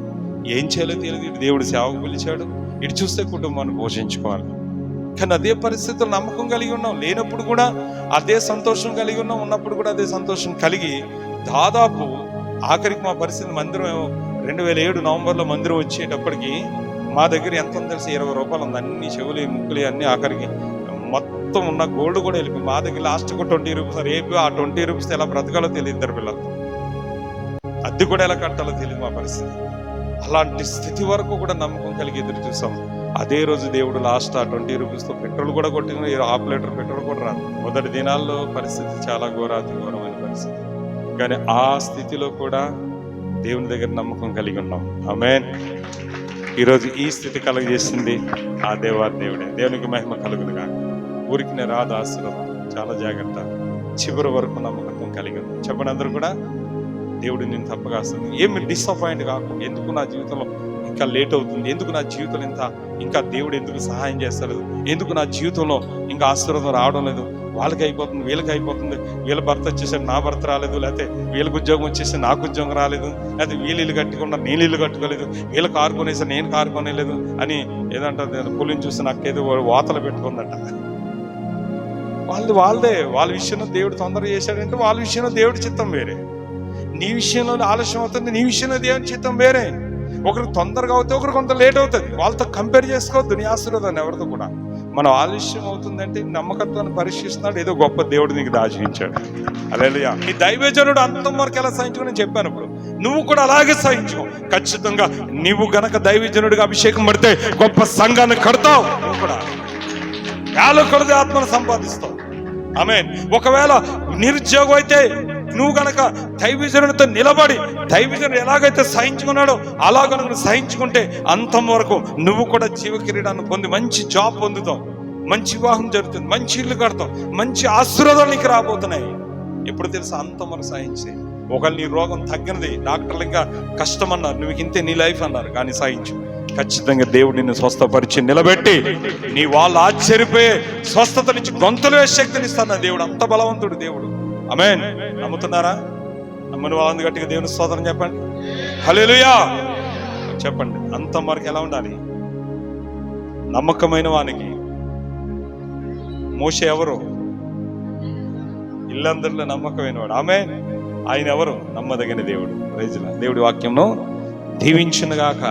ఏం చేయాలో తెలియదు. దేవుడు సేవకు పిలిచాడు, ఇటు చూస్తే కుటుంబాన్ని పోషించుకోవాలి. కానీ అదే పరిస్థితుల్లో నమ్మకం కలిగి ఉన్నాం. లేనప్పుడు కూడా అదే సంతోషం కలిగి ఉన్నాం, ఉన్నప్పుడు కూడా అదే సంతోషం కలిగి దాదాపు ఆఖరికి మా పరిస్థితి మందిరం 2007 నవంబర్లో మందిరం వచ్చేటప్పటికి మా దగ్గర ఎంత ఉందో తెలిసి 20 రూపాయలు ఉంది. అన్ని చెవులు ముక్కులు అన్ని ఆఖరికి మొత్తం ఉన్న గోల్డ్ కూడా వెళ్ళిపోయి మా దగ్గర లాస్ట్ ఒక 20 రూపీస్. రేపు ఆ 20 రూపీస్ ఎలా బ్రతకాలో తెలియదు. ఇద్దరు పిల్లలు అద్దె కూడా ఎలా కట్టాలో తెలియదు మా పరిస్థితి. అలాంటి స్థితి వరకు కూడా నమ్మకం కలిగి ఎదురు చూసాం. అదే రోజు దేవుడు లాస్ట్ ఆ 20 రూపీస్తో పెట్రోల్ కూడా కొట్టిన, 1/2 లీటర్ పెట్రోల్ కూడా రాదు. మొదటి దినాల్లో పరిస్థితి చాలా ఘోరాతి ఘోరమైన పరిస్థితి. కానీ ఆ స్థితిలో కూడా దేవుని దగ్గర నమ్మకం కలిగి ఉన్నాం. ఆమేన్. ఈరోజు ఈ స్థితి కలుగజేసింది ఆ దేవుడే. దేవునికి మహిమ కలుగునుగా. ఊరికి రాదు ఆశీర్వాదం. చాలా జాగ్రత్త. చివరి వరకు నమ్మకత్వం కలిగి ఉంది. చెప్పండి అందరూ కూడా, దేవుడు నేను తప్పగా వస్తుంది. ఏమి డిసప్పాయింట్ కాకు. ఎందుకు నా జీవితంలో ఇంకా లేట్ అవుతుంది, ఎందుకు నా జీవితంలో ఇంకా దేవుడు ఎందుకు సహాయం చేస్తలేదు, ఎందుకు నా జీవితంలో ఇంకా ఆశీర్వాదం రావడం లేదు, వాళ్ళకి అయిపోతుంది, వీళ్ళకి అయిపోతుంది, వీళ్ళ భర్త వచ్చేసాడు నా భర్త రాలేదు, లేకపోతే వీళ్ళకి ఉద్యోగం వచ్చేసి నాకు ఉద్యోగం రాలేదు, లేకపోతే వీళ్ళు ఇల్లు కట్టుకున్నారు నేను ఇల్లు కట్టుకోలేదు, వీళ్ళు కారు కొనేసారు నేను కారు కొనేలేదు అని ఏదంటే పులిని చూసి నాకేదో వాతలు పెట్టుకుందట. వాళ్ళదే వాళ్ళ విషయంలో దేవుడు తొందర చేశాడంటే వాళ్ళ విషయంలో దేవుడి చిత్తం వేరే, నీ విషయంలో ఆలస్యం అవుతుంది, నీ విషయంలో దేవుని చిత్తం వేరే. ఒకరికి తొందరగా అవుతుంది, ఒకరికి కొంత లేట్ అవుతుంది. వాళ్ళతో కంపేర్ చేసుకోవద్దు నీ ఆశీర్వాదాన్ని ఎవరితో కూడా. మనం ఆలస్యం అవుతుందంటే నమ్మకత్వాన్ని పరీక్షిస్తున్నాడు, ఏదో గొప్ప దేవుడు నీకు దాచించాడు. హల్లెలూయా. నీ దైవజనుడు అంతం వరకు ఎలా సహించుకుని చెప్పాను. ఇప్పుడు నువ్వు కూడా అలాగే సహించుకో. ఖచ్చితంగా నీవు గనక దైవజనుడిగా అభిషేకం పడితే గొప్ప సంఘాన్ని కడతావు. నువ్వు కూడా యాలో కొలది ఆత్మను సంపాదిస్తావు. ఆమేన్. ఒకవేళ నిరుద్యోగం అయితే నువ్వు గనక దైవజనుడితో నిలబడి దైవజనుడు ఎలాగైతే సహించుకున్నాడో అలా కనుక సహించుకుంటే అంతం వరకు నువ్వు కూడా జీవ కిరీటాన్ని పొంది మంచి జాబ్ పొందుతావు, మంచి వివాహం జరుగుతుంది, మంచి ఇల్లు కడతావు, మంచి ఆశీర్వాదాలు నీకు రాబోతున్నాయి. ఎప్పుడు తెలుసా? అంతం వరకు సహించే. ఒకవేళ నీ రోగం తగ్గినది, డాక్టర్లు ఇంకా కష్టం అన్నారు, నువ్వు ఇంతే నీ లైఫ్ అన్నారు, కానీ సహించు. ఖచ్చితంగా దేవుడు నిన్ను స్వస్థపరిచి నిలబెట్టి నీ వాళ్ళు ఆశ్చర్యపోయే స్వస్థత నుంచి గొంతులు వేసే శక్తిని ఇస్తాను. దేవుడు అంత బలవంతుడు దేవుడు. ఆమేన్. నమ్ముతున్నారా? నమ్మని వాళ్ళందు గట్టిగా దేవుని స్తోత్రం చెప్పండి. హల్లెలూయా చెప్పండి. అంతం వరకు ఎలా ఉండాలి? నమ్మకమైన వానికి. మోషే ఎవరు? ఇల్లందరిలో నమ్మకమైన వాడు. ఆమేన్. ఆయన ఎవరు? నమ్మదగిన దేవుడు. Praise Lord. దేవుడి వాక్యంను దీవించునుగాక.